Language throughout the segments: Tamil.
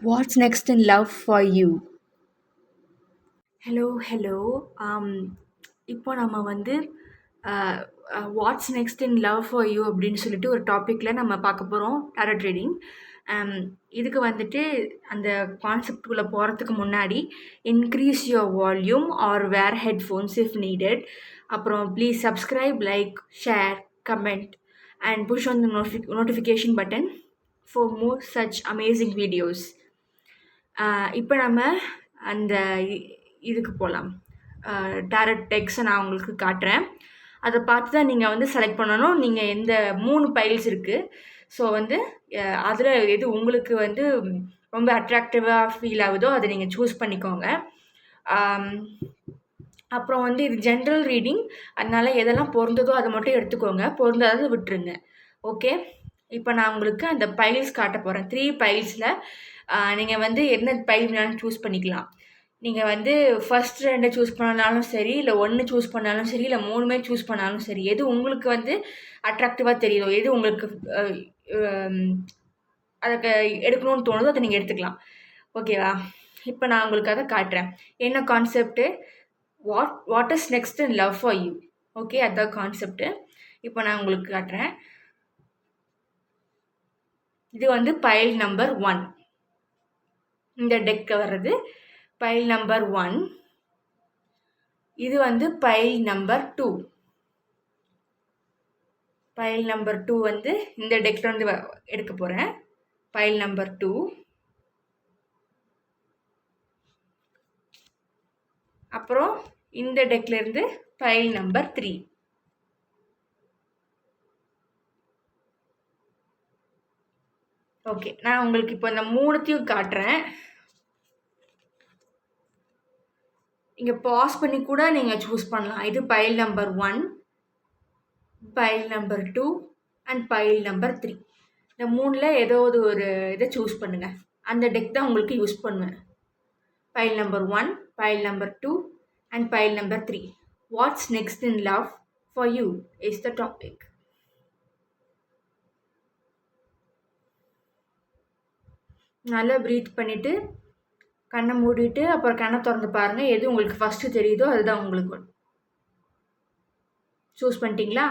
What's next in love for you? Hello hello இப்போ நம்ம வந்து watts next in love for you அப்படின்னு சொல்லிட்டு ஒரு டாப்பிக்கில் நம்ம பார்க்க போகிறோம் டாரட் ட்ரேடிங். இதுக்கு வந்துட்டு அந்த கான்செப்டுக்குள்ளே போகிறதுக்கு முன்னாடி increase your volume or wear headphones if needed. அப்புறம் please subscribe, like, share, comment and push on the notification button for more such amazing videos. இப்போ நம்ம அந்த இதுக்கு போகலாம். டேரட் டெக்ஸை நான் உங்களுக்கு காட்டுறேன். அதை பார்த்து தான் நீங்கள் வந்து செலக்ட் பண்ணணும். நீங்கள் எந்த 3 பைல்ஸ் இருக்குது. ஸோ வந்து அதில் எது உங்களுக்கு வந்து ரொம்ப அட்ராக்டிவாக ஃபீல் ஆகுதோ அதை நீங்கள் சூஸ் பண்ணிக்கோங்க. அப்புறம் வந்து இது ஜென்ரல் ரீடிங், அதனால் எதெல்லாம் பொருந்ததோ அதை மட்டும் எடுத்துக்கோங்க, பொருந்தாததை விட்டுருங்க. ஓகே, இப்போ நான் உங்களுக்கு அந்த பைல்ஸ் காட்ட போகிறேன். 3 பைல்ஸில் நீங்கள் வந்து என்ன பைல் வேணாலும் சூஸ் பண்ணிக்கலாம். நீங்கள் வந்து ஃபர்ஸ்ட் 2 சூஸ் பண்ணாலும் சரி, இல்லை 1 சூஸ் பண்ணாலும் சரி, இல்லை 3மே சூஸ் பண்ணாலும் சரி, எது உங்களுக்கு வந்து அட்ராக்டிவாக தெரியுதோ, எது உங்களுக்கு அதுக்கு எடுக்கணும்னு தோணுதோ அதை நீங்கள் எடுத்துக்கலாம். ஓகேவா? இப்போ நான் உங்களுக்கு அதை காட்டுறேன். என்ன concept, what is next in love for you. Okay, அதுதான் கான்செப்ட்டு. இப்போ நான் உங்களுக்கு காட்டுறேன். இது வந்து பைல் நம்பர் 1. இந்த டெக் வர்றது பைல் நம்பர் 1. இது வந்து பைல் நம்பர் 2. பைல் நம்பர் 2 வந்து இந்த டெக்ல இருந்து எடுக்க போகிறேன். File number 2. அப்புறம் இந்த டெக்ல இருந்து பைல் நம்பர் 3. ஓகே, நான் உங்களுக்கு இப்போ இந்த 3த்தையும் காட்டுறேன். இங்கே பாஸ் பண்ணி கூட நீங்கள் சூஸ் பண்ணலாம். இது file number 1, file number 2 and file number 3. இந்த 3ல் ஏதாவது ஒரு இதை சூஸ் பண்ணுங்கள். அந்த டெக் தான் உங்களுக்கு யூஸ் பண்ணுவேன். File number 1, file number 2 and file number 3. What's next in love for you is the topic. நல்லா ப்ரீத் பண்ணிவிட்டு கண்ணை மூடிட்டு அப்புறம் கண்ணை திறந்து பாருங்கள். எது உங்களுக்கு ஃபஸ்ட்டு தெரியுதோ அதுதான் உங்களுக்கு. சூஸ் பண்ணிட்டீங்களா?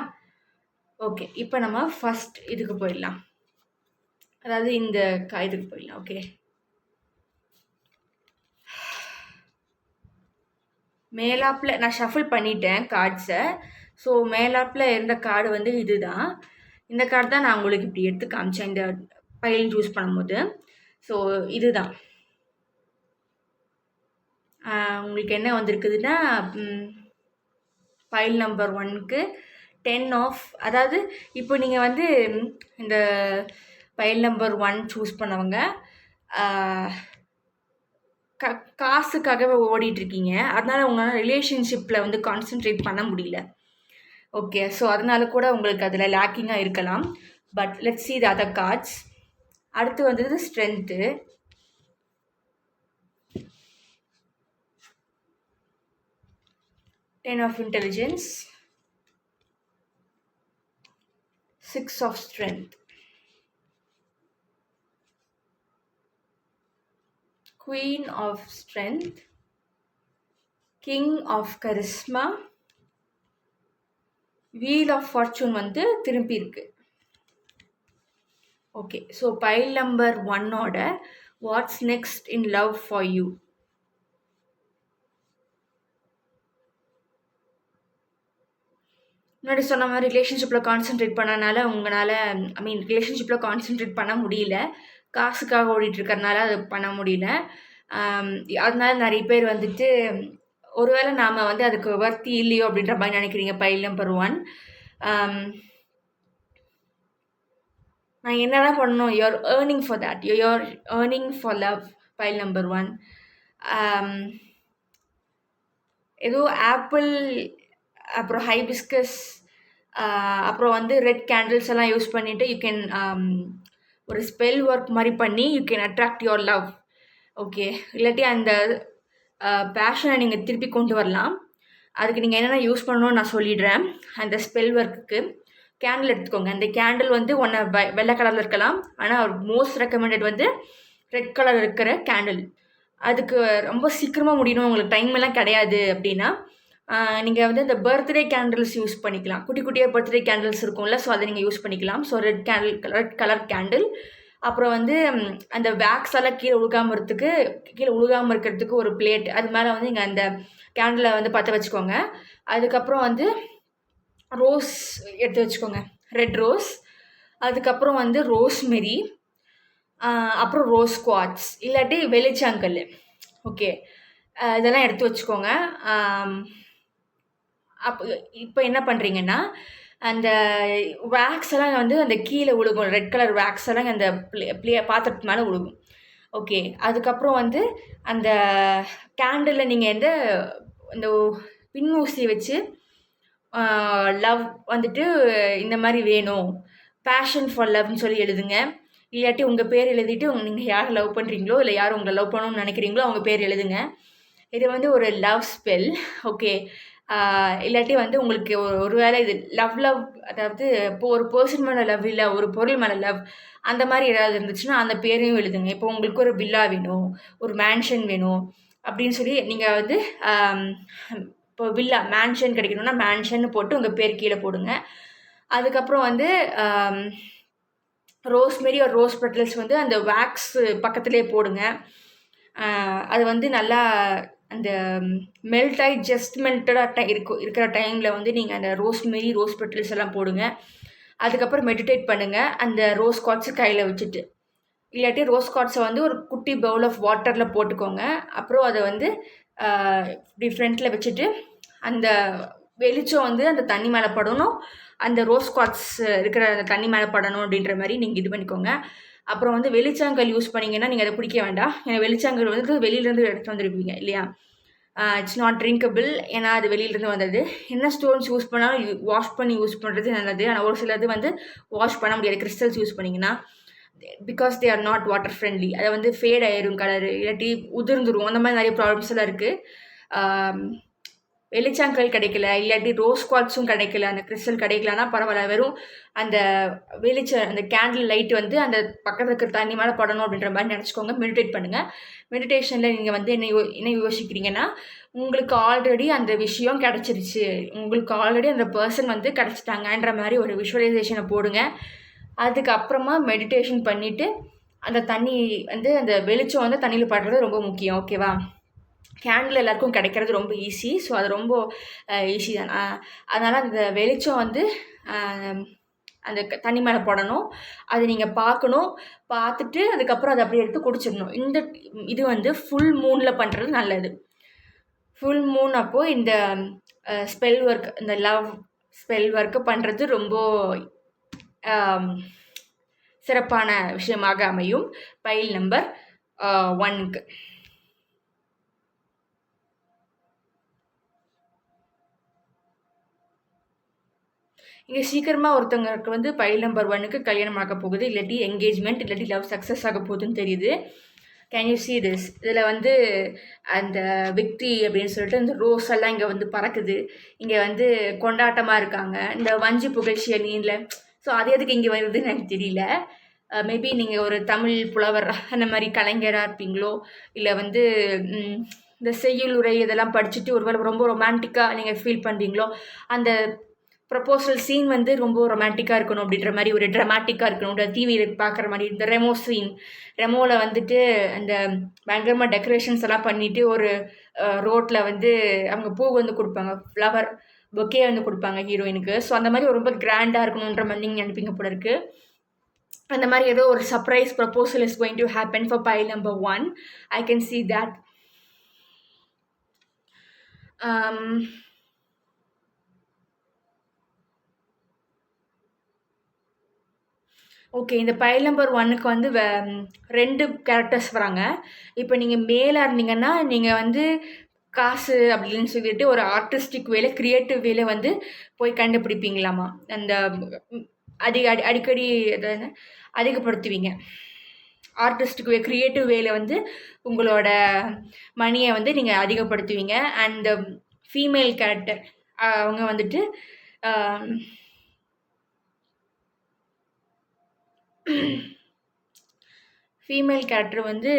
ஓகே, இப்போ நம்ம ஃபஸ்ட் இதுக்கு போயிடலாம். அதாவது இந்த இதுக்கு போயிடலாம். ஓகே, மேலாப்பில் நான் ஷஃபிள் பண்ணிட்டேன் கார்ட்ஸை. ஸோ மேலாப்பில் இருந்த கார்டு வந்து இதுதான். இந்த கார்டு தான் நான் உங்களுக்கு இப்படி எடுத்து காமிச்சேன் இந்த பைல் சூஸ் பண்ணும்போது. ஸோ இதுதான் உங்களுக்கு என்ன வந்திருக்குதுன்னா, பைல் நம்பர் 1க்கு 10 ஆஃப். அதாவது இப்போ நீங்கள் வந்து இந்த பைல் நம்பர் 1 சூஸ் பண்ணவங்க காசுக்காகவே ஓடிட்டுருக்கீங்க. அதனால் உங்களால் ரிலேஷன்ஷிப்பில் வந்து கான்சென்ட்ரேட் பண்ண முடியல. ஓகே, ஸோ அதனால கூட உங்களுக்கு அதில் லேக்கிங்காக இருக்கலாம். But let's see the other cards. அடுத்து வந்தது strength. Ten of intelligence, 6 of strength, Queen of strength, King of charisma, Wheel of fortune வந்து திரும்பி இருக்கு. ஓகே, ஸோ பைல் நம்பர் 1ஓட what's next in love for you. முன்னாடி சொன்ன மாதிரி ரிலேஷன்ஷிப்பில் கான்சென்ட்ரேட் பண்ணனால உங்களால் ரிலேஷன்ஷிப்பில் கான்சென்ட்ரேட் பண்ண முடியல. காசுக்காக ஓடிட்டுருக்கறனால அது பண்ண முடியல. அதனால நிறைய பேர் வந்துட்டு ஒருவேளை நாம் வந்து அதுக்கு வர்த்தி இல்லையோ அப்படின்ற மாதிரி நினைக்கிறீங்க. பைல் நம்பர் 1, நான் என்ன தான் பண்ணணும், you are earning for that, you are earning for love. File number 1 ஏதோ ஆப்பிள், அப்புறம் ஹைபிஸ்கஸ், அப்புறம் வந்து ரெட் கேண்டில்ஸ் எல்லாம் யூஸ் பண்ணிவிட்டு யூ கேன் ஒரு ஸ்பெல் ஒர்க் மாதிரி பண்ணி you can attract your love. Okay, இல்லாட்டி அந்த பேஷனை நீங்கள் திருப்பி கொண்டு வரலாம். அதுக்கு நீங்கள் என்னென்ன யூஸ் பண்ணணும்னு நான் சொல்லிடுறேன். அந்த ஸ்பெல் ஒர்க்குக்கு கேண்டில் எடுத்துக்கோங்க. அந்த கேண்டில் வந்து ஒன்று வெள்ளை கலரில் இருக்கலாம், ஆனால் மோஸ்ட் ரெக்கமெண்டட் வந்து ரெட் கலர் இருக்கிற கேண்டில். அதுக்கு ரொம்ப சீக்கிரமாக முடியணும், உங்களுக்கு டைம் எல்லாம் கிடையாது அப்படின்னா நீங்கள் வந்து இந்த பர்த்டே கேண்டில்ஸ் யூஸ் பண்ணிக்கலாம். குட்டி குட்டியாக பர்த்டே கேண்டில்ஸ் இருக்கும்ல, ஸோ அதை நீங்கள் யூஸ் பண்ணிக்கலாம். So red colour candle. அப்புறம் வந்து அந்த வேக்ஸ் எல்லாம் கீழே உழுகாமல் இருக்கிறதுக்கு ஒரு பிளேட், அது மேலே வந்து நீங்கள் அந்த கேண்டிலை வந்து பற்ற வச்சுக்கோங்க. அதுக்கப்புறம் வந்து ரோஸ் எடுத்து வச்சுக்கோங்க, ரெட் ரோஸ். அதுக்கப்புறம் வந்து ரோஸ்மெரி, அப்புறம் ரோஸ் குவார்ட்ஸ் இல்லாட்டி வெளிச்சாங்கல். ஓகே, இதெல்லாம் எடுத்து வச்சுக்கோங்க. அப்போ இப்போ என்ன பண்ணுறீங்கன்னா, அந்த வேக்ஸ் எல்லாம் வந்து அந்த கீழே விழுகும், ரெட் கலர் வேக்ஸ் எல்லாம் அந்த பாத்திரத்து மேலே விழுகும். ஓகே, அதுக்கப்புறம் வந்து அந்த கேண்டிலில் நீங்கள் இந்த பின் ஊசி வச்சு லவ் வந்துட்டு இந்த மாதிரி வேணும், பேஷன் ஃபார் லவ்னு சொல்லி எழுதுங்க. இல்லாட்டி உங்கள் பேர் எழுதிட்டு நீங்கள் யாரை லவ் பண்ணுறீங்களோ, இல்லை யார் உங்களை லவ் பண்ணணும்னு நினைக்கிறீங்களோ அவங்க பேர் எழுதுங்க. இது வந்து ஒரு லவ் ஸ்பெல். ஓகே, இல்லாட்டி வந்து உங்களுக்கு ஒரு வேளை இது லவ் அதாவது இப்போ ஒரு பர்சன் மேலே லவ் இல்லை, ஒரு பொருள் மேலே லவ், அந்த மாதிரி ஏதாவது இருந்துச்சுன்னா அந்த பேரையும் எழுதுங்க. இப்போ உங்களுக்கு ஒரு வில்லா வேணும், ஒரு மேன்ஷன் வேணும் அப்படின்னு சொல்லி நீங்கள் வந்து இப்போ வில்லா மேன்ஷன் கிடைக்கணும்னா மேன்ஷன் போட்டு உங்கள் பேர் கீழே போடுங்க. அதுக்கப்புறம் வந்து ரோஸ்மெரி ஒரு ரோஸ் பெட்டல்ஸ் வந்து அந்த வேக்ஸ் பக்கத்துலேயே போடுங்க. அது வந்து நல்லா அந்த ஜஸ்ட் மெல்ட்டடாக இருக்கிற டைமில் வந்து நீங்கள் அந்த ரோஸ்மெரி ரோஸ் பெட்டல்ஸ் எல்லாம் போடுங்க. அதுக்கப்புறம் மெடிடேட் பண்ணுங்கள் அந்த ரோஸ் கார்ட்ஸை கையில் வச்சுட்டு. இல்லாட்டி ரோஸ் கார்ட்ஸை வந்து ஒரு குட்டி பவுல் ஆஃப் வாட்டரில் போட்டுக்கோங்க. அப்புறம் அதை வந்து ஃப்ரண்ட்டில் வச்சுட்டு அந்த வெளிச்சம் வந்து அந்த தண்ணி மேலே படணும், அந்த ரோஸ் கார்ட்ஸ் இருக்கிற அந்த தண்ணி மேலே படணும் அப்படின்ற மாதிரி நீங்கள் இது பண்ணிக்கோங்க. அப்புறம் வந்து வெளிச்சாங்கல் யூஸ் பண்ணிங்கன்னா நீங்கள் அதை பிடிக்க வேண்டாம். ஏன்னா வெளிச்சாங்கல் வந்து வெளியிலேருந்து எடுத்து வந்துருப்பீங்க இல்லையா, இட்ஸ் நாட் ட்ரிங்கபிள், ஏன்னா அது வெளியிலேருந்து வந்தது. என்ன ஸ்டோன்ஸ் யூஸ் பண்ணாலும் வாஷ் பண்ணி யூஸ் பண்ணுறது நல்லது. ஆனால் ஒரு சிலது வந்து வாஷ் பண்ண முடியாது, கிறிஸ்டல்ஸ் யூஸ் பண்ணிங்கன்னா, because they are not water friendly. அதை வந்து ஃபேட் ஆயிரும் கலரு, இல்லாட்டி உதிர்ந்துடும், அந்த மாதிரி நிறைய ப்ராப்ளம்ஸ் எல்லாம் இருக்குது. வெளிச்சாங்கல் கிடைக்கல, இல்லாட்டி ரோஸ் குவார்ட்ஸும் கிடைக்கல, அந்த கிறிஸ்டல் கிடைக்கலன்னா பரவாயில்ல, வெறும் அந்த அந்த கேண்டில் லைட் வந்து அந்த பக்கத்தில் இருக்கிற தண்ணி மேலே படணும் அப்படின்ற மாதிரி நினச்சிக்கோங்க. மெடிடேட் பண்ணுங்கள். மெடிடேஷனில் நீங்கள் வந்து என்ன யோசிக்கிறீங்கன்னா, உங்களுக்கு ஆல்ரெடி அந்த விஷயம் கிடச்சிருச்சு, உங்களுக்கு ஆல்ரெடி அந்த பர்சன் வந்து கிடச்சிட்டாங்கன்ற மாதிரி ஒரு விஷுவலைசேஷனை போடுங்க. அதுக்கப்புறமா மெடிடேஷன் பண்ணிவிட்டு அந்த தண்ணி வந்து அந்த வெளிச்சம் வந்து தண்ணியில் படுறது ரொம்ப முக்கியம். ஓகேவா, கேண்டில் எல்லாருக்கும் கிடைக்கிறது ரொம்ப ஈஸி, ஸோ அது ரொம்ப ஈஸி தான். அதனால் அந்த வெளிச்சம் வந்து அந்த தண்ணி மேலே படணும், அது நீங்கள் பார்க்கணும். பார்த்துட்டு அதுக்கப்புறம் அதை அப்படியே எடுத்து குடிச்சிடணும். இது வந்து ஃபுல் மூனில் பண்ணுறது நல்லது. ஃபுல் மூன் அப்போது இந்த ஸ்பெல் ஒர்க், இந்த லவ் ஸ்பெல் ஒர்க்கு பண்ணுறது ரொம்ப சிறப்பான விஷயமாக அமையும். பைல் நம்பர் 1க்கு இங்கே சீக்கிரமாக ஒருத்தவங்களுக்கு வந்து பைல் நம்பர் 1க்கு கல்யாணம் ஆக போகுது, இல்லாட்டி என்கேஜ்மெண்ட், இல்லாட்டி லவ் சக்ஸஸ் ஆக போகுதுன்னு தெரியுது. Can you see this? இதில் வந்து அந்த விக்ட்ரி அப்படின்னு சொல்லிட்டு இந்த ரோஸ் எல்லாம் இங்கே வந்து பறக்குது, இங்கே வந்து கொண்டாட்டமாக இருக்காங்க, இந்த வஞ்சி புகழ்ச்சியை நீல. ஸோ அது எதுக்கு இங்கே வருதுன்னு எனக்கு தெரியல. மேபி நீங்கள் ஒரு தமிழ் புலவர் அந்த மாதிரி கலைஞராக இருப்பீங்களோ, இல்லை வந்து இந்த செய்யுள் உரை இதெல்லாம் படிச்சுட்டு ஒருவேளை ரொம்ப ரொமான்டிக்காக நீங்கள் ஃபீல் பண்ணுறீங்களோ, அந்த ப்ரப்போசல் சீன் வந்து ரொம்ப ரொமான்டிக்காக இருக்கணும் அப்படின்ற மாதிரி, ஒரு ட்ராமாட்டிக்காக இருக்கணும், டிவியில் பார்க்குற மாதிரி. இந்த ரெமோ சீன், ரெமோவில் வந்துட்டு அந்த பயங்கரமாக டெக்கரேஷன்ஸ் எல்லாம் பண்ணிவிட்டு ஒரு ரோட்டில் வந்து அவங்க பூ வந்து கொடுப்பாங்க, ஃப்ளவர் பொக்கே வந்து கொடுப்பாங்க ஹீரோயினுக்கு. ஸோ அந்த மாதிரி ரொம்ப கிராண்டாக இருக்கணுன்ற மாதிரி நீங்கள் நினைப்பீங்க போல இருக்குது. அந்த மாதிரி ஏதோ ஒரு surprise proposal is going to happen for file number 1. I can see that. Okay, இந்த பைல் நம்பர் 1க்கு வந்து 2 கேரக்டர்ஸ் வராங்க. இப்போ நீங்கள் மேலாக இருந்தீங்கன்னா நீங்கள் வந்து காசு அப்படின்னு சொல்லிட்டு ஒரு ஆர்டிஸ்டிக் வேலை, க்ரியேட்டிவ் வேலை வந்து போய் கண்டுபிடிப்பீங்களாமா. அந்த அடிக்கடி அதிகப்படுத்துவீங்க. ஆர்டிஸ்டிக் வே, க்ரியேட்டிவ் வேல வந்து உங்களோட மணியை வந்து நீங்கள் அதிகப்படுத்துவீங்க. அண்ட் ஃபீமேல் கேரக்டர் அவங்க வந்துட்டு ஃபீமேல் கேரக்டர் வந்து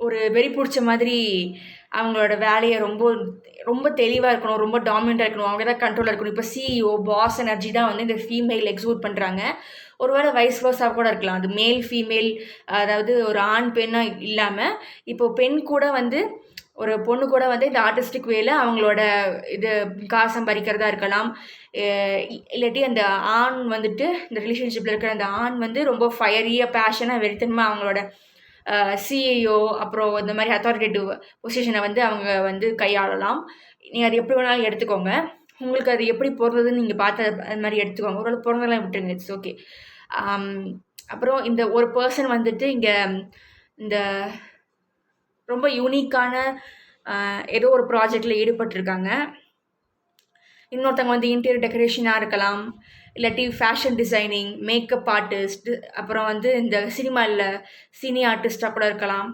ஒரு வெறி பிடிச்ச மாதிரி அவங்களோட வேலையை ரொம்ப ரொம்ப தெளிவாக இருக்கணும், ரொம்ப டாமினண்ட்டாக இருக்கணும், அவங்க தான் கண்ட்ரோலாக இருக்கணும். இப்போ சிஇஓ பாஸ் எனர்ஜி தான் வந்து இந்த ஃபீமேல் எக்ஸிக்யூட் பண்ணுறாங்க. ஒருவேளை வைஸ் வர்ஸா கூட இருக்கலாம். அது மேல் ஃபீமேல், அதாவது ஒரு ஆண் பெண்ணாக இல்லாமல் இப்போ பெண் கூட வந்து ஒரு பொண்ணு கூட வந்து இந்த ஆர்டிஸ்டிக் வேல அவங்களோட இது காசு சம்பாதிக்கிறதா இருக்கலாம். இல்லாட்டி அந்த ஆண் வந்துட்டு இந்த ரிலேஷன்ஷிப்பில் இருக்கிற அந்த ஆண் வந்து ரொம்ப ஃபயரியாக பேஷனாக வெறித்தனமாக அவங்களோட சிஇஓ அப்புறம் இந்த மாதிரி அத்தாரிட்டேட்டிவ் பொசிஷனை வந்து அவங்க வந்து கையாளலாம். நீங்கள் அது எப்படி வேணாலும் எடுத்துக்கோங்க. உங்களுக்கு அது எப்படி பொருந்ததுன்னு நீங்கள் பார்த்து அது மாதிரி எடுத்துக்கோங்க. ஓரளவு பொருந்தெல்லாம் விட்டுருங்க, இட்ஸ் ஓகே. அப்புறம் இந்த ஒரு பர்சன் வந்துட்டு இங்கே இந்த ரொம்ப யூனிக்கான ஏதோ ஒரு ப்ராஜெக்டில் ஈடுபட்டிருக்காங்க. இன்னொருத்தவங்க வந்து இன்டீரியர் டெக்கரேஷனாக இருக்கலாம், இல்லாட்டி ஃபேஷன் டிசைனிங், மேக்கப் ஆர்டிஸ்ட், அப்புறம் வந்து இந்த சினிமாவில் சினி ஆர்டிஸ்டாக கூட இருக்கலாம்,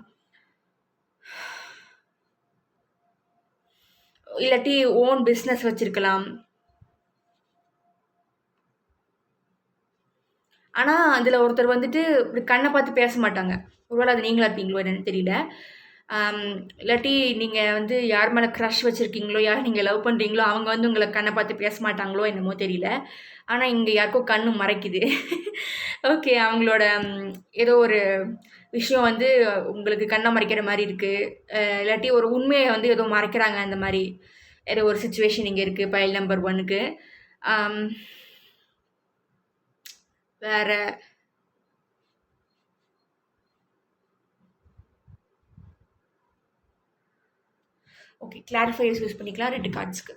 இல்லாட்டி ஓன் பிஸ்னஸ் வச்சுருக்கலாம். ஆனால் அதில் ஒருத்தர் வந்துட்டு இப்படி கண்ணை பார்த்து பேச மாட்டாங்க. ஒருவேளை அது நீங்களா இருப்பீங்களோ என்னன்னு தெரியல. இல்லாட்டி நீங்கள் வந்து யார் மேலே க்ரஷ் வச்சுருக்கீங்களோ, யார் நீங்கள் லவ் பண்ணுறீங்களோ அவங்க வந்து உங்களை கண்ணை பார்த்து பேச மாட்டாங்களோ என்னமோ தெரியல. ஆனால் இங்கே யாருக்கோ கண்ணு மறைக்குது. ஓகே, அவங்களோட ஏதோ ஒரு விஷயம் வந்து உங்களுக்கு கண்ணை மறைக்கிற மாதிரி இருக்குது. இல்லாட்டி ஒரு உண்மையை வந்து ஏதோ மறைக்கிறாங்க, அந்த மாதிரி ஏதோ ஒரு சுச்சுவேஷன் இங்கே இருக்குது பைல் நம்பர் 1க்கு. வேறு ஓகே, கிளாரிஃபையர்ஸ் யூஸ் பண்ணிக்கலாம் 2 கார்ட்ஸ்க்கு.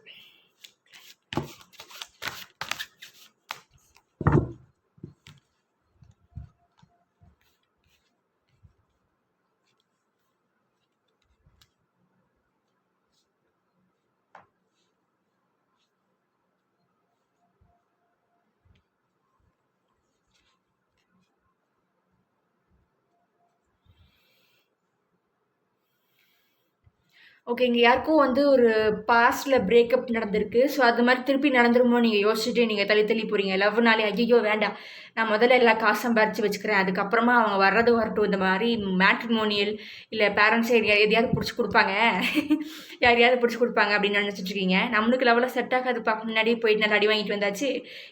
ஓகே, இங்கே யாருக்கும் வந்து ஒரு பாஸ்டில் பிரேக்கப் நடந்திருக்கு. ஸோ அது மாதிரி திருப்பி நடந்துருமோ நீங்கள் யோசிச்சுட்டு நீங்கள் தள்ளி தள்ளி போகிறீங்க. லவ்னாலே ஐயோ வேண்டாம், நான் முதல்ல எல்லாம் காசு சம்பாரித்து வச்சுக்கிறேன், அதுக்கப்புறமா அவங்க வர்றது வரட்டும், இந்த மாதிரி மேட்ரிமோனியல் இல்லை பேரண்ட்ஸ் எதையாவது பிடிச்சி கொடுப்பாங்க, யாரையாவது பிடிச்சி கொடுப்பாங்க அப்படின்னு நினச்சிட்டு இருக்கீங்க. நம்மளுக்கு லெவலில் செட் ஆகாதுப்பா, முன்னாடியே போயிட்டு நல்லா அடி வாங்கிட்டு வந்தாச்சு,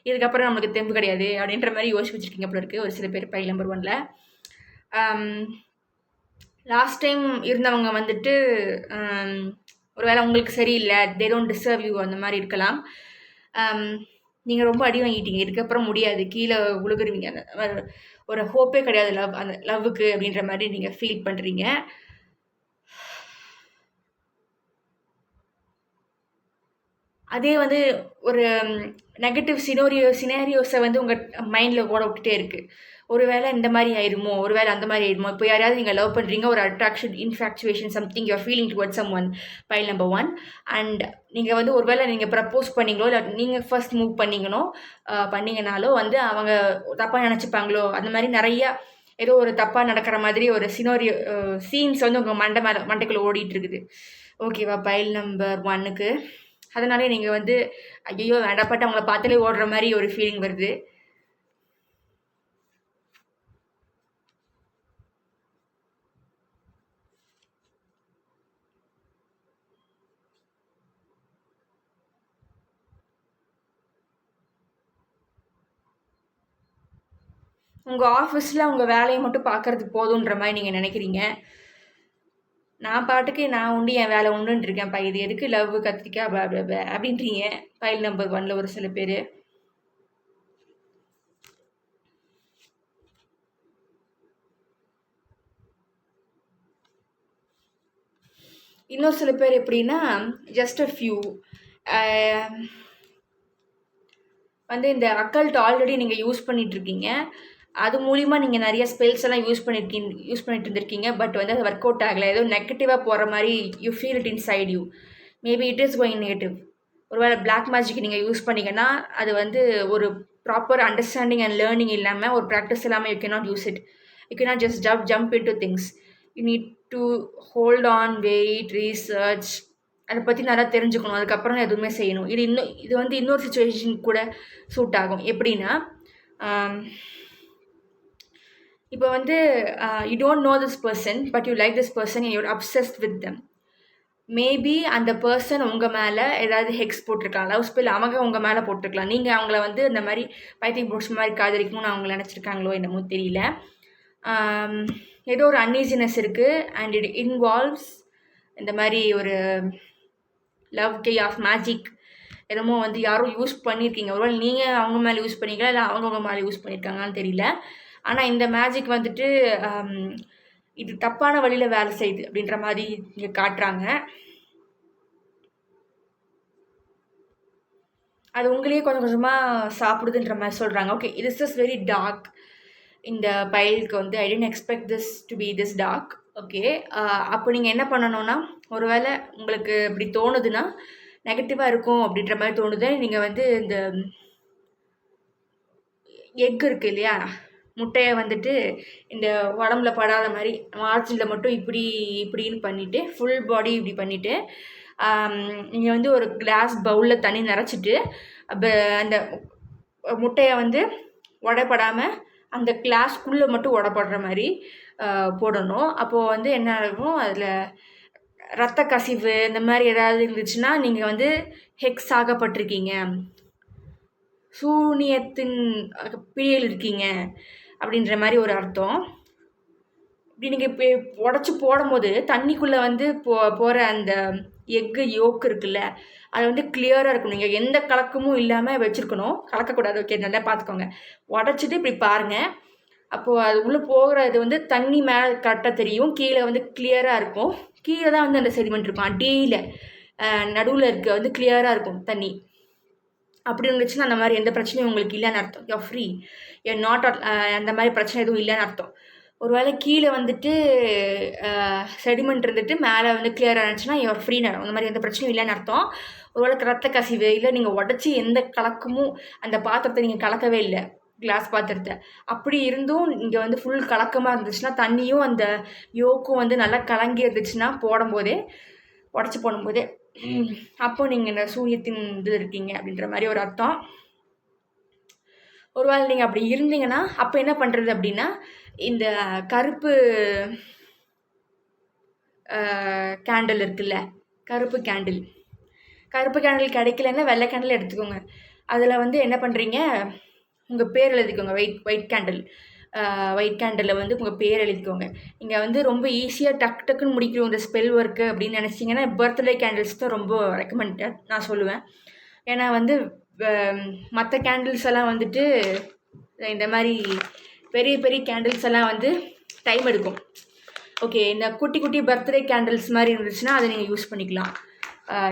இதுக்கப்புறம் நம்மளுக்கு தெம்பு கிடையாது அப்படின்ற மாதிரி யோசிச்சு வச்சுருக்கீங்க போல இருக்குது ஒரு சில பேர் பைல் நம்பர் 1ல். லாஸ்ட் டைம் இருந்தவங்க வந்துட்டு ஒருவேளை உங்களுக்கு சரியில்லை, தே டோன்ட் டிசர்வ் யூ, அந்த மாதிரி இருக்கலாம். நீங்கள் ரொம்ப அடி வாங்கிட்டீங்க, இதுக்கப்புறம் முடியாது, கீழே விழுகுருவீங்க, அந்த ஒரு ஹோப்பே கிடையாது லவ், அந்த லவ்வுக்கு அப்படின்ற மாதிரி நீங்கள் ஃபீல் பண்ணுறீங்க. அதே வந்து ஒரு நெகட்டிவ் சினாரியோஸை வந்து உங்கள் மைண்டில் ஓட விட்டுட்டே இருக்குது. ஒருவேளை இந்த மாதிரி ஆயிடுமோ, ஒருவேளை அந்த மாதிரி ஆயிடுமோ. இப்போ யாரையாவது நீங்கள் லவ் பண்ணுறீங்க, ஒரு attraction, infatuation, something you're feeling towards someone, pile number 1. And நீங்கள் வந்து ஒருவேளை நீங்கள் ப்ரப்போஸ் பண்ணீங்களோ, இல்லை நீங்கள் ஃபர்ஸ்ட் மூவ் பண்ணீங்கனாலோ வந்து அவங்க தப்பாக நினச்சிப்பாங்களோ, அந்த மாதிரி நிறையா ஏதோ ஒரு தப்பாக நடக்கிற மாதிரி ஒரு சீன்ஸ் வந்து உங்கள் மண்டைக்குள்ளே ஓடிட்டு இருக்குது. ஓகேவா, பைல் நம்பர் 1க்கு. அதனாலே நீங்கள் வந்து ஐயோ வேண்டாப்பட்டு அவங்கள பார்த்தாலே ஓடுற மாதிரி ஒரு ஃபீலிங் வருது. உங்கள் ஆஃபீஸில் உங்கள் வேலையை மட்டும் பார்க்கறதுக்கு போதுன்ற மாதிரி நீங்கள் நினைக்கிறீங்க. நான் பாட்டுக்கு நான் உண்டு, என் வேலை உண்டுன்னு இருக்கேன்ப்பா, இது எதுக்கு லவ் கத்திரிக்கா அப்படின்றீங்க பைல் நம்பர் 1ல் ஒரு சில பேர். இன்னொரு சில பேர் எப்படின்னா ஜஸ்ட் அ ஃபியூ வந்து இந்த அக்கல்ட் ஆல்ரெடி நீங்கள் யூஸ் பண்ணிகிட்ருக்கீங்க, அது மூலிமா நீங்கள் நிறைய ஸ்பெல்ஸ் எல்லாம் யூஸ் பண்ணிட்டு இருந்திருக்கீங்க. பட் வந்து அது ஒர்க் அவுட் ஆகலை, ஏதோ நெகட்டிவாக போகிற மாதிரி you feel it inside you, maybe it is going negative. ஒருவேளை பிளாக் மேஜிக் நீங்கள் யூஸ் பண்ணிங்கன்னா அது வந்து ஒரு ப்ராப்பர் அண்டர்ஸ்டாண்டிங் அண்ட் லேர்னிங் இல்லாமல், ஒரு ப்ராக்டிஸ் இல்லாமல் you cannot use it. You cannot just jump into things. You need to hold on, wait, research, அதை பற்றி நல்லா தெரிஞ்சுக்கணும், அதுக்கப்புறம் எதுவுமே செய்யணும். இது வந்து இன்னொரு சுச்சுவேஷன் கூட சூட் ஆகும். எப்படின்னா இப்போ வந்து you don't know this person but you like this person you're obsessed with them. Maybe அந்த பர்சன் உங்கள் மேலே ஏதாவது ஹெக்ஸ் போட்டிருக்கலாம், லவ் ஸ்பெல் அவங்க உங்கள் மேலே போட்டிருக்கலாம். நீங்கள் அவங்கள வந்து இந்த மாதிரி பைத்தியம் பிடிச்ச மாதிரி காதலிக்கணும்னு அவங்க நினச்சிருக்காங்களோ என்னமோ தெரியல. ஏதோ ஒரு அன்ஈசினஸ் இருக்குது அண்ட் இட் இன்வால்வ்ஸ் இந்த மாதிரி ஒரு லவ் கே ஆஃப் மேஜிக் என்னமோ வந்து யாரும் யூஸ் பண்ணியிருக்கீங்க. ஒருவேளை நீங்கள் அவங்க மேலே யூஸ் பண்ணிக்கலாம், இல்லை அவங்க உங்கள் மேலே யூஸ் பண்ணியிருக்காங்கன்னு தெரியல. ஆனால் இந்த மேஜிக் வந்துட்டு இது தப்பான வழியில் வேலை செய்யுது அப்படின்ற மாதிரி இங்கே காட்டுறாங்க. அது உங்களையே கொஞ்சம் கொஞ்சமாக சாப்பிடுதுன்ற மாதிரி சொல்கிறாங்க. Okay, this is very dark. இந்த பைலுக்கு வந்து I tend expect this to be this dark. Okay, அப்போ நீங்கள் என்ன பண்ணணும்னா, ஒருவேளை உங்களுக்கு இப்படி தோணுதுன்னா நெகட்டிவாக இருக்கும் அப்படின்ற மாதிரி தோணுது, நீங்கள் வந்து இந்த எக் இருக்குது இல்லையா, முட்டையை வந்துட்டு இந்த உடம்புல படாத மாதிரி மார்ஜினில் மட்டும் இப்படி இப்படின்னு பண்ணிவிட்டு ஃபுல் பாடி இப்படி பண்ணிவிட்டு நீங்கள் வந்து ஒரு கிளாஸ் பவுலில் தண்ணி நிறச்சிட்டு அந்த முட்டையை வந்து உடைப்படாமல் அந்த கிளாஸ்க்குள்ளே மட்டும் உடப்படுற மாதிரி போடணும். அப்போது வந்து என்ன ஆகும், அதில் ரத்த கசிவு இந்த மாதிரி ஏதாவது இருந்துச்சுன்னா நீங்கள் வந்து ஹெக்ஸ் ஆகப்பட்டிருக்கீங்க, சூனியத்தின் பிடியில் இருக்கீங்க அப்படின்ற மாதிரி ஒரு அர்த்தம். இப்படி நீங்கள் இப்போ உடச்சி போடும்போது தண்ணிக்குள்ளே வந்து போகிற அந்த எக்கு யோக்கு இருக்குல்ல, அது வந்து கிளியராக இருக்கணும். நீங்கள் எந்த கலக்கமும் இல்லாமல் வச்சுருக்கணும், கலக்கக்கூடாது. ஓகே, நல்லா பார்த்துக்கோங்க. உடச்சிட்டு இப்படி பாருங்கள், அப்போது அது உள்ளே போகிறது வந்து தண்ணி மேலே கரெக்டாக தெரியும், கீழே வந்து கிளியராக இருக்கும். கீழே தான் வந்து அந்த செடிமெண்ட் இருக்கும், அடியில் நடுவில் இருக்க வந்து கிளியராக இருக்கும் தண்ணி. அப்படி இருந்துச்சுன்னா அந்த மாதிரி எந்த பிரச்சனையும் உங்களுக்கு இல்லைன்னு அர்த்தம். யூ ஃப்ரீ, யூ நாட் அந்த மாதிரி பிரச்சனை எதுவும் இல்லைன்னு அர்த்தம். ஒருவேளை கீழே வந்துட்டு செடிமெண்ட் இருந்துட்டு மேலே வந்து கிளியராக இருந்துச்சுன்னா யூ ஃப்ரீ நடம், அந்த மாதிரி எந்த பிரச்சனையும் இல்லைன்னு அர்த்தம். ஒருவேளை ரத்த கசிவு இல்லை, நீங்கள் உடச்சி எந்த கலக்கமும் அந்த பாத்திரத்தை நீங்கள் கலக்கவே இல்லை, கிளாஸ் பாத்திரத்தை, அப்படி இருந்தும் இங்கே வந்து ஃபுல் கலக்கமாக இருந்துச்சுன்னா, தண்ணியும் அந்த யோக்கும் வந்து நல்லா கலங்கி இருந்துச்சுன்னா போடும்போதே, உடச்சி போடும்போதே, அப்போ நீங்கள் இந்த சூரியத்தின் இது இருக்கீங்க அப்படின்ற மாதிரி ஒரு அர்த்தம். ஒருவேளை நீங்கள் அப்படி இருந்தீங்கன்னா அப்போ என்ன பண்ணுறது அப்படின்னா, இந்த கருப்பு கேண்டில் இருக்குல்ல, கருப்பு கேண்டில் கிடைக்கலன்னா வெள்ளை கேண்டில் எடுத்துக்கோங்க. அதில் வந்து என்ன பண்ணுறீங்க, உங்கள் பேர் எழுதிக்கோங்க. ஒயிட் கேண்டிலில் வந்து உங்கள் பேர் எழுதிக்கோங்க. நீங்கள் வந்து ரொம்ப ஈஸியாக டக்குன்னு முடிக்கிறோம் இந்த ஸ்பெல் ஒர்க்கு அப்படின்னு நினச்சிங்கன்னா பர்த்டே கேண்டில்ஸ் தான் ரொம்ப ரெக்கமெண்டட் நான் சொல்லுவேன். ஏன்னா வந்து மற்ற கேண்டில்ஸ் எல்லாம் வந்துட்டு இந்த மாதிரி பெரிய பெரிய கேண்டில்ஸ் எல்லாம் வந்து டைம் எடுக்கும். ஓகே, இந்த குட்டி குட்டி பர்த்டே கேண்டில்ஸ் மாதிரி இருந்துச்சுன்னா அதை நீங்கள் யூஸ் பண்ணிக்கலாம்.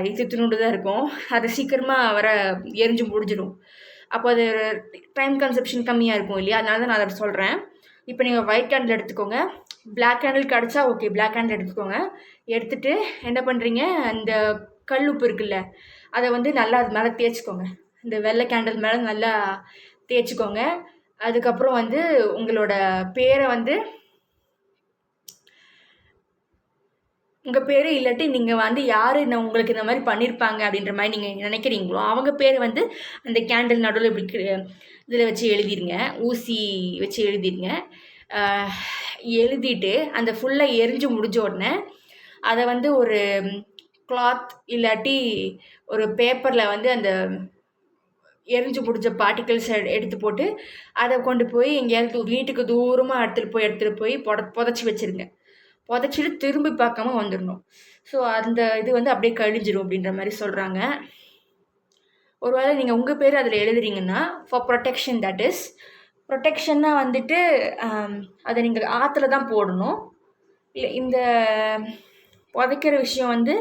இது திணுண்டு தான் இருக்கும், அதை சீக்கிரமாக எரிஞ்சு முடிஞ்சிடும். அப்போ அது டைம் கன்சப்ஷன் கம்மியாக இருக்கும் இல்லையா, அதனால தான் நான் அதை சொல்கிறேன். இப்போ நீங்கள் ஒயிட் கேண்டில் எடுத்துக்கோங்க, பிளாக் கேண்டில் கிடச்சா ஓகே பிளாக் கேண்டில் எடுத்துக்கோங்க. எடுத்துகிட்டு என்ன பண்ணுறீங்க, அந்த கல் உப்பு இருக்குல்ல அதை வந்து நல்லா அது மேலே தேய்ச்சிக்கோங்க. இந்த வெள்ளை கேண்டில் மேலே நல்லா தேய்ச்சிக்கோங்க. அதுக்கப்புறம் வந்து உங்களோட பேரை வந்து உங்கள் பேர் இல்லாட்டி நீங்கள் வந்து யார் உங்களுக்கு இந்த மாதிரி பண்ணியிருப்பாங்க அப்படின்ற மாதிரி நீங்கள் நினைக்கிறீங்களோ அவங்க பேர் வந்து அந்த கேண்டில் நடுவில் இப்படி இதில் வச்சு எழுதிடுங்க, ஊசி வச்சு எழுதிடுங்க. எழுதிட்டு அந்த ஃபுல்லாக எரிஞ்சு முடிஞ்ச உடனே அதை வந்து ஒரு கிளாத் இல்லாட்டி ஒரு பேப்பரில் வந்து அந்த எரிஞ்சு முடிஞ்ச பார்ட்டிகல்ஸ் எடுத்து போட்டு அதை கொண்டு போய் எங்கேயாவது வீட்டுக்கு தூரமாக எடுத்துகிட்டு போய் புதைச்சி வச்சுருங்க. புதைச்சிட்டு திரும்பி பார்க்காம வந்துடணும். ஸோ அந்த இது வந்து அப்படியே கழிஞ்சிரும் அப்படின்ற மாதிரி சொல்கிறாங்க. ஒருவேளை நீங்கள் உங்கள் பேர் அதில் எழுதுறீங்கன்னா ஃபார் ப்ரொடெக்ஷன், தட் இஸ் ப்ரொடெக்ஷன்னா வந்துட்டு அதை நீங்கள் ஆற்றுல தான் போடணும். இல்லை இந்த புதைக்கிற விஷயம் வந்து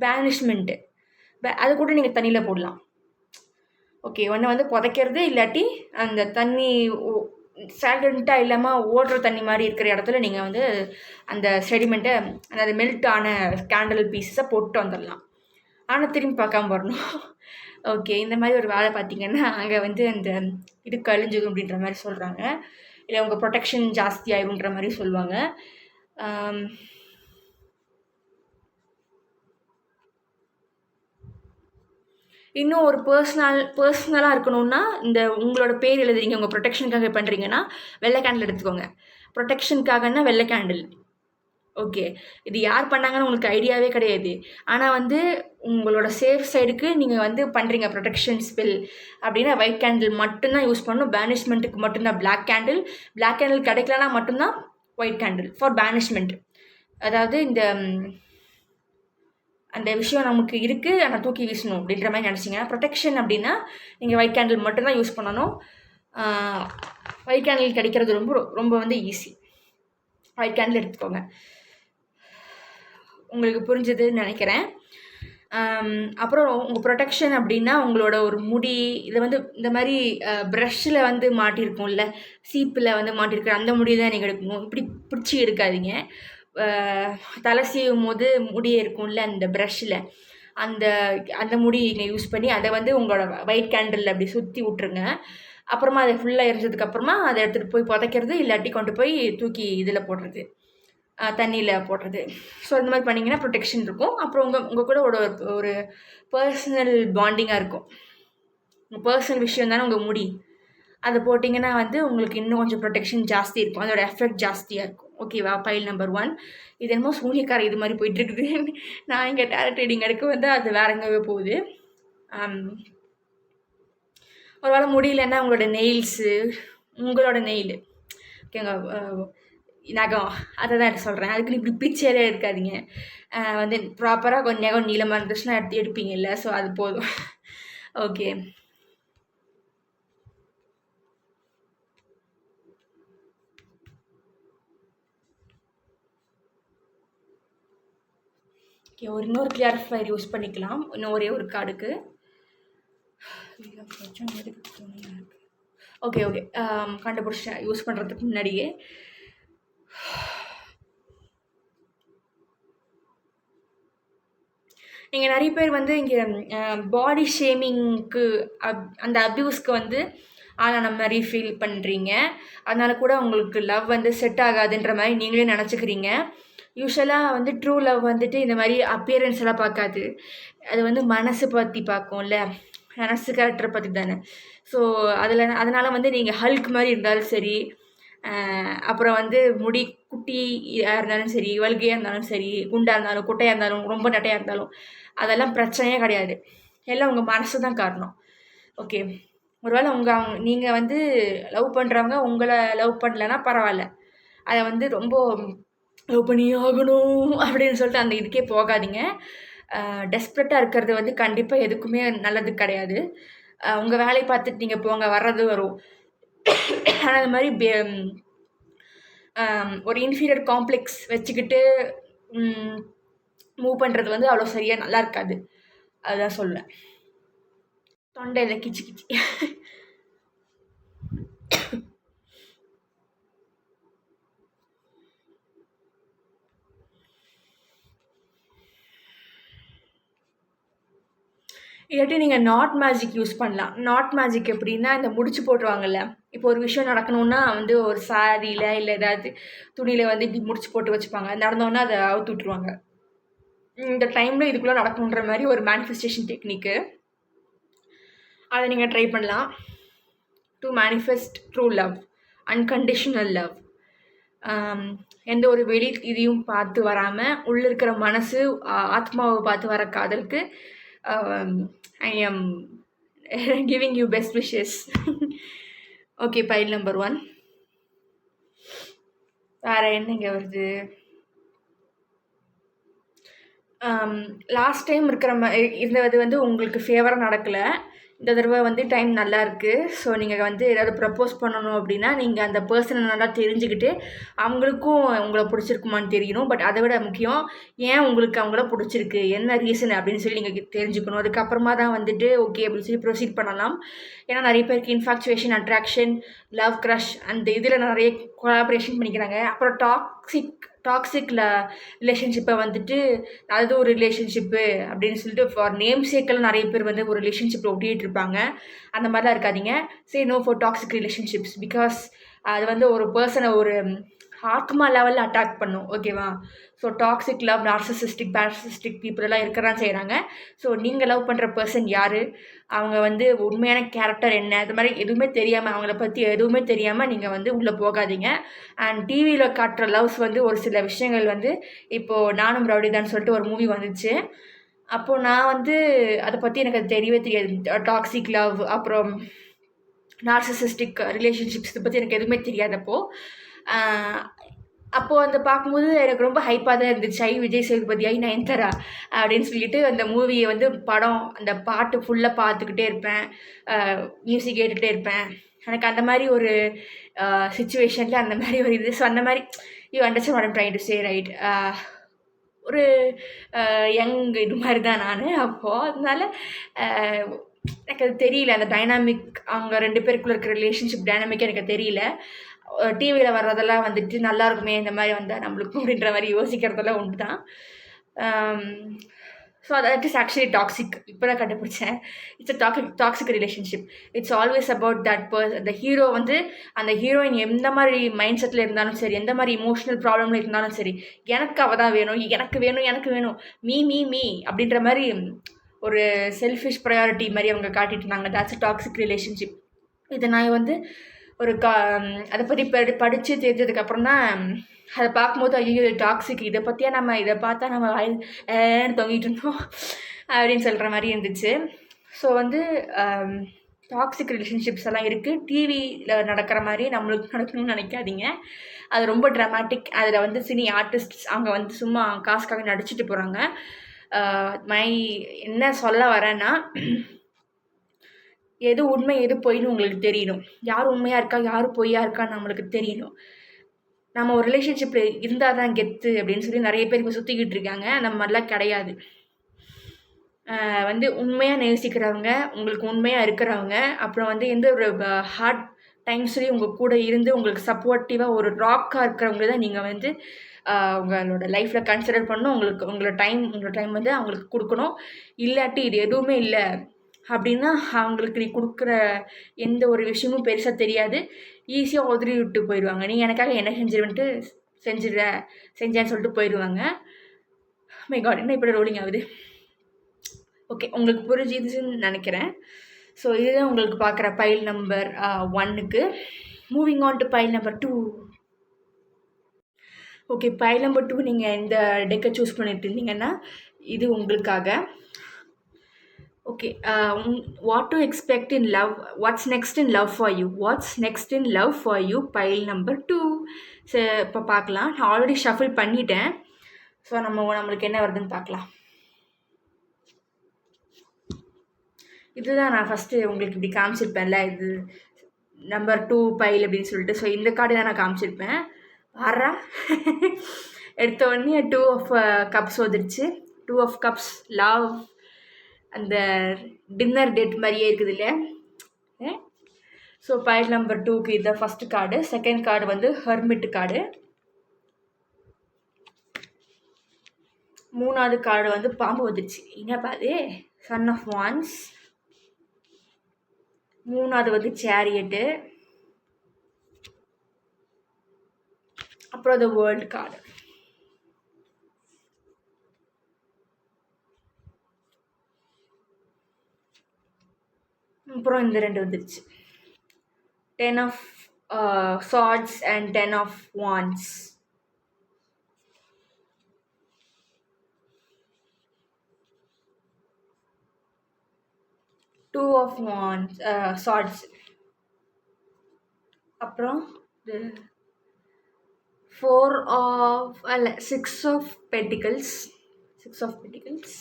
பேனிஷ்மெண்ட்டு, அது கூட நீங்கள் தண்ணியில் போடலாம். ஓகே, ஒன்று வந்து புதைக்கிறது இல்லாட்டி அந்த தண்ணி ஸ்டாக்னண்ட்டாக இல்லாமல் ஓடுற தண்ணி மாதிரி இருக்கிற இடத்துல நீங்கள் வந்து அந்த செடிமெண்ட்டை அந்த மெல்ட் ஆன கேண்டில் பீஸஸை போட்டு வந்துடலாம். ஆனால் திரும்பி பார்க்காம வரணும். ஓகே, இந்த மாதிரி ஒரு வேலை பார்த்தீங்கன்னா அங்கே வந்து அந்த இது கழிஞ்சுது அப்படின்ற மாதிரி சொல்கிறாங்க. இல்லை உங்கள் ப்ரொடெக்ஷன் ஜாஸ்தி ஆகிடும்ன்ற மாதிரி சொல்லுவாங்க. இன்னும் ஒரு பர்சனலாக இருக்கணும்னா இந்த உங்களோட பேர் எழுதுறீங்க, உங்கள் ப்ரொடெக்ஷனுக்காக பண்ணுறீங்கன்னா வெள்ளை கேண்டில் எடுத்துக்கோங்க. ப்ரொடெக்ஷனுக்காகன்னா வெள்ளை கேண்டில். ஓகே, இது யார் பண்ணாங்கன்னு உங்களுக்கு ஐடியாவே கிடையாது. ஆனால் வந்து உங்களோட சேஃப் சைடுக்கு நீங்கள் வந்து பண்ணுறீங்க ப்ரொடெக்ஷன் ஸ்பெல் அப்படின்னா ஒயிட் கேண்டில் மட்டும்தான் யூஸ் பண்ணணும். பேனிஷ்மெண்ட்டுக்கு மட்டும்தான் பிளாக் கேண்டில். பிளாக் கேண்டில் கிடைக்கலனா மட்டும்தான் ஒயிட் கேண்டில் ஃபார் பேனிஷ்மெண்ட். அதாவது அந்த விஷயம் நமக்கு இருக்குது ஆனால் தூக்கி வீசணும் அப்படின்ற மாதிரி நினச்சிங்க. ப்ரொடெக்ஷன் அப்படின்னா நீங்கள் ஒயிட் கேண்டில் மட்டும்தான் யூஸ் பண்ணணும். ஒயிட் கேண்டில் கிடைக்கிறது ரொம்ப ரொம்ப வந்து ஈஸி. ஒயிட் கேண்டில் எடுத்துக்கோங்க. உங்களுக்கு புரிஞ்சதுன்னு நினைக்கிறேன். அப்புறம் உங்கள் ப்ரொடெக்ஷன் அப்படின்னா உங்களோட ஒரு முடி இதை வந்து இந்த மாதிரி ப்ரஷ்ஷில் வந்து மாட்டியிருக்கும்ல, சீப்பில் வந்து மாட்டியிருக்கிற அந்த முடி தான் நீங்கள் எடுக்கணும். இப்படி பிடிச்சி எடுக்காதீங்க. தலை சீவும் போது முடி இருக்கும்ல அந்த ப்ரஷ்ஷில், அந்த அந்த முடி நீங்கள் யூஸ் பண்ணி அதை வந்து உங்களோட ஒயிட் கேண்டில் அப்படி சுற்றி விட்ருங்க. அப்புறமா அதை ஃபுல்லாக எரிஞ்சதுக்கப்புறமா அதை எடுத்துகிட்டு போய் புதைக்கிறது, இல்லாட்டி கொண்டு போய் தூக்கி இதில் போடுறது, தண்ணியில் போடுறது. ஸோ இந்த மாதிரி பண்ணிங்கன்னா ப்ரொடெக்ஷன் இருக்கும். அப்புறம் உங்கள் கூட ஒரு பர்சனல் பாண்டிங்காக இருக்கும். உங்கள் பர்சனல் விஷயம் தானே உங்கள் முடி, அதை போட்டிங்கன்னா வந்து உங்களுக்கு இன்னும் கொஞ்சம் ப்ரொடெக்ஷன் ஜாஸ்தி இருக்கும், அதோட எஃபெக்ட் ஜாஸ்தியாக இருக்கும். ஓகேவா? File number 1. இது என்னமோ சூனியக்கார இது மாதிரி போயிட்டுருக்குது. நான் இங்கே டேரட் ரீடிங் எடுக்க வந்து அது வேற எங்கேயோ போகுது. ஒரு வேளை முடியலன்னா உங்களோட நெயில் ஓகேங்க, நகம், அதை தான் எடுக்க சொல்கிறேன். அதுக்குன்னு இப்படி பிச்சரே எடுக்காதீங்க. வந்து ப்ராப்பராக கொஞ்சம் நகம் நீளமாக இருந்துச்சுன்னா எடுப்பீங்கல்ல, ஸோ அது போதும். ஓகே, இன்னொரு கிளியரிஃபையர் யூஸ் பண்ணிக்கலாம். இன்னும் ஒரே ஒரு கார்டுக்கு. ஓகே கண்டுபிடிச்சேன் யூஸ் பண்ணுறதுக்கு முன்னாடியே. நீங்கள் நிறைய பேர் வந்து இங்கே பாடி ஷேமிங்க்கு அந்த அப்யூஸ்க்கு வந்து ஆளான மாதிரி ஃபீல் பண்ணுறீங்க. அதனால கூட உங்களுக்கு லவ் வந்து செட் ஆகாதுன்ற மாதிரி நீங்களே நினச்சிக்கிறீங்க. யூஸ்வலாக வந்து ட்ரூ லவ் வந்துட்டு இந்த மாதிரி அப்பியரன்ஸ் எல்லாம் பார்க்காது. அது வந்து மனசு பற்றி பார்க்கும்ல, மனசு கேரக்டரை பற்றி தானே. ஸோ அதனால் வந்து நீங்கள் ஹல்க் மாதிரி இருந்தாலும் சரி, அப்புறம் வந்து முடி குட்டியாக இருந்தாலும் சரி, வல்கையாக இருந்தாலும் சரி, குண்டாக இருந்தாலும், குட்டையாக இருந்தாலும், ரொம்ப நட்டையாக இருந்தாலும், அதெல்லாம் பிரச்சனையே கிடையாது. எல்லாம் உங்கள் மனசு தான் காரணம். ஓகே, ஒருவேளை நீங்கள் வந்து லவ் பண்ணுறவங்க உங்களை லவ் பண்ணலைன்னா பரவாயில்ல, அதை வந்து ரொம்ப லவ் பண்ணி ஆகணும் அப்படின்னு சொல்லிட்டு அந்த இதுக்கே போகாதீங்க. டெஸ்ப்ரெட்டாக இருக்கிறது வந்து கண்டிப்பாக எதுக்குமே நல்லது கிடையாது. உங்கள் வேலையை பார்த்துட்டு நீங்கள் போங்க, வர்றது வரும். ஆனால் அந்த மாதிரி ஒரு இன்ஃபீரியர் காம்ப்ளெக்ஸ் வச்சுக்கிட்டு மூவ் பண்ணுறது வந்து அவ்வளோ சரியாக நல்லா இருக்காது. அதுதான் சொல்லுவேன். தொண்டையில் கிச்சி கிச்சி. இல்லாட்டி நீங்கள் நாட் மேஜிக் யூஸ் பண்ணலாம். நாட் மேஜிக் எப்படின்னா, இந்த முடிச்சு போட்டுருவாங்கல்ல, இப்போ ஒரு விஷயம் நடக்கணும்னா வந்து ஒரு சாரியில் இல்லை ஏதாவது துணியில் வந்து இப்படி முடிச்சு போட்டு வச்சுப்பாங்க. நடந்தோன்னா அதை அவுத்து விட்ருவாங்க. இந்த டைமில் இதுக்குள்ளே நடக்கணுன்ற மாதிரி ஒரு மேனிஃபெஸ்டேஷன் டெக்னிக்கு. அதை நீங்கள் ட்ரை பண்ணலாம். To manifest true love, unconditional love. எந்த ஒரு வெளி இதையும் பார்த்து வராமல் உள்ளே இருக்கிற மனசு ஆத்மாவை பார்த்து வர காதலுக்கு I am giving you best wishes. Okay, pile number 1. வேறு என்னங்க வருது? லாஸ்ட் டைம் இருந்தது வந்து உங்களுக்கு ஃபேவராக நடக்கலை. இந்த தடவை வந்து டைம் நல்லா இருக்குது. ஸோ நீங்கள் வந்து ஏதாவது ப்ரப்போஸ் பண்ணணும் அப்படின்னா நீங்கள் அந்த பர்சனை நல்லா தெரிஞ்சுக்கிட்டு அவங்களுக்கும் உங்களை பிடிச்சிருக்குமான்னு தெரியணும். பட் அதை விட முக்கியம், ஏன் உங்களுக்கு அவங்கள பிடிச்சிருக்கு, என்ன ரீசன் அப்படின்னு சொல்லி நீங்கள் தெரிஞ்சுக்கணும். அதுக்கப்புறமா தான் வந்துட்டு ஓகே அப்படின்னு சொல்லி ப்ரொசீட் பண்ணலாம். ஏன்னா நிறைய பேருக்கு இன்ஃபாக்சுவேஷன், அட்ராக்ஷன், லவ் க்ரஷ் அந்த இதில் நிறைய கொலாபரேஷன் பண்ணிக்கிறாங்க. அப்புறம் டாக்ஸிக் ரிலேஷன்ஷிப்பை வந்துட்டு அது ஒரு ரிலேஷன்ஷிப்பு அப்படின்னு சொல்லிட்டு ஃபார் நேம் சேக்கில் நிறைய பேர் வந்து ஒரு ரிலேஷன்ஷிப்பில் ஒட்டிகிட்டு இருப்பாங்க. அந்த மாதிரிலாம் இருக்காதீங்க. Say no for toxic relationships. Because அது வந்து ஒரு பர்சனை ஒரு ஆத்மா லெவலில் அட்டாக் பண்ணும். ஓகேவா? So toxic love, narcissistic, parasitic people எல்லாம் இருக்க தான் செய்கிறாங்க. ஸோ நீங்கள் லவ் பண்ணுற பர்சன் யார், அவங்க வந்து உண்மையான கேரக்டர் என்ன, அது மாதிரி எதுவுமே தெரியாமல், அவங்கள பற்றி எதுவுமே தெரியாமல் நீங்கள் வந்து உள்ளே போகாதீங்க. அண்ட் டிவியில் காட்டுற லவ்ஸ் வந்து ஒரு சில விஷயங்கள் வந்து இப்போது நானும் ரவுடிதான்னு சொல்லிட்டு ஒரு மூவி வந்துச்சு. அப்போது நான் வந்து அதை பற்றி எனக்கு அது தெரியவே தெரியாது. டாக்ஸிக் லவ், அப்புறம் நார்சிசிஸ்டிக் ரிலேஷன்ஷிப்ஸ் இதை பற்றி எனக்கு எதுவுமே தெரியாதப்போ அப்போது அந்த பார்க்கும்போது எனக்கு ரொம்ப ஹைப்பாக தான் இருந்துச்சு. விஜய் சேதுபதி, நயன்தாரா அப்படின்னு சொல்லிட்டு அந்த மூவியை வந்து படம் அந்த பாட்டு ஃபுல்லாக பார்த்துக்கிட்டே இருப்பேன். மியூசிக் கேட்டுகிட்டே இருப்பேன். எனக்கு அந்த மாதிரி ஒரு சுச்சுவேஷனில் அந்த மாதிரி ஒரு இது. ஸோ அந்த மாதிரி you understand what I'm trying to say, right? ஒரு யங் இது மாதிரி தான் நான் அப்போது. அதனால எனக்கு அது தெரியல. அந்த டைனாமிக் அவங்க 2 பேருக்குள்ள இருக்கிற ரிலேஷன்ஷிப் டைனாமிக் எனக்கு தெரியல. டிவியில் வர்றதெல்லாம் வந்துட்டு நல்லா இருக்குமே இந்த மாதிரி வந்தால் நம்மளுக்கும் அப்படின்ற மாதிரி யோசிக்கிறதெல்லாம் உண்டு தான். So that is actually toxic. இப்போ தான் கண்டுபிடிச்சேன். It's a toxic relationship. It's always about that அந்த ஹீரோ வந்து அந்த ஹீரோயின் எந்த மாதிரி மைண்ட் செட்டில் இருந்தாலும் சரி, எந்த மாதிரி இமோஷனல் ப்ராப்ளமில் இருந்தாலும் சரி, எனக்கு அவள் தான் வேணும், எனக்கு வேணும், எனக்கு வேணும், மீ மீ மீ அப்படின்ற மாதிரி ஒரு செல்ஃபிஷ் ப்ரையாரிட்டி மாதிரி அவங்க காட்டிட்டு இருந்தாங்க. That's a toxic relationship. இதை நான் வந்து ஒரு அதை பற்றி படித்து தெரிஞ்சதுக்கப்புறம் தான் அதை பார்க்கும்போது ஐயோ டாக்ஸிக், இதை பற்றியா நம்ம இதை பார்த்தா நம்ம தொங்கிட்டு இருந்தோம் அப்படின்னு சொல்கிற மாதிரி இருந்துச்சு. ஸோ வந்து டாக்ஸிக் ரிலேஷன்ஷிப்ஸ் எல்லாம் இருக்குது. டிவியில் நடக்கிற மாதிரி நம்மளுக்கு நடக்கணும்னு நினைக்காதீங்க. அது ரொம்ப ட்ராமாட்டிக். அதில் வந்து சினி ஆர்டிஸ்ட்ஸ் அவங்க வந்து சும்மா காசுக்காக நடிச்சிட்டு போகிறாங்க. என்ன சொல்ல வரேன்னா, எது உண்மை எது பொய்ன்னு உங்களுக்கு தெரியணும். யார் உண்மையாக இருக்கா யார் பொய்யா இருக்கான்னு நம்மளுக்கு தெரியணும். நம்ம ஒரு ரிலேஷன்ஷிப்பில் இருந்தால் தான் கெத்து அப்படின்னு சொல்லி நிறைய பேர் இப்போ சுற்றிக்கிட்டு இருக்காங்க. அந்த மாதிரிலாம் கிடையாது. வந்து உண்மையாக நேசிக்கிறவங்க, உங்களுக்கு உண்மையாக இருக்கிறவங்க, அப்புறம் வந்து எந்த ஒரு ஹார்ட் டைம்ஸ்லேயும் உங்கள் கூட இருந்து உங்களுக்கு சப்போர்ட்டிவாக ஒரு ராக்காக இருக்கிறவங்க தான் நீங்கள் வந்து உங்களோட லைஃப்பில் கன்சிடர் பண்ணணும். உங்களோட டைம் வந்து அவங்களுக்கு கொடுக்கணும். இல்லாட்டி இது எதுவுமே இல்லை அப்படின்னா அவங்களுக்கு நீ கொடுக்குற எந்த ஒரு விஷயமும் பெருசாக தெரியாது. ஈஸியாக உதறி விட்டு போயிடுவாங்க. நீ எனக்காக என்ன செஞ்சிருவன்ட்டு செஞ்சேன்னு சொல்லிட்டு போயிடுவாங்க. மை காட், என்ன இப்படி ரோலிங் ஆகுது? ஓகே, உங்களுக்கு புரிஞ்சுதுன்னு நினைக்கிறேன். ஸோ இதுதான் உங்களுக்கு பார்க்குற பைல் நம்பர் 1க்கு. Moving on to file number 2. Okay, pile number 2 நீங்கள் இந்த டெக்கை சூஸ் பண்ணிட்டு இருந்தீங்கன்னா இது உங்களுக்காக. Okay, what to expect in love, watts next in love for you, watts next in love for you, file number 2. So இப்போ பார்க்கலாம். நான் ஆல்ரெடி ஷஃபில் பண்ணிட்டேன். ஸோ நம்மளுக்கு என்ன வருதுன்னு பார்க்கலாம். இதுதான் நான் ஃபஸ்ட்டு உங்களுக்கு இப்படி காமிச்சிருப்பேன்ல, இது நம்பர் 2 பைல் அப்படின்னு சொல்லிட்டு. ஸோ இந்த கார்டு தான் நான் காமிச்சிருப்பேன். ஆறா எடுத்த உடனே 2 ஆஃப் கப்ஸ் வந்துருச்சு. 2 ஆஃப் கப்ஸ், லவ், அந்த டின்னர் டேட் மாதிரியே இருக்குது இல்லையா? ஸோ பைல் நம்பர் 2க்கு இதுதான் ஃபஸ்ட்டு கார்டு. செகண்ட் கார்டு வந்து ஹெர்மிட் கார்டு. மூணாவது கார்டு வந்து பாம்பு வந்துருச்சு. என்னப்பா அது? Son of wands. மூணாவது வந்து சேரியட்டு. அப்புறம் த வேர்ல்டு கார்டு. அப்புறம் இந்த 2 வந்துருச்சு. 10 of swords and 10 of wands. Two of wands, swords. அப்புறம் 6 of pentacles. 6 of pentacles.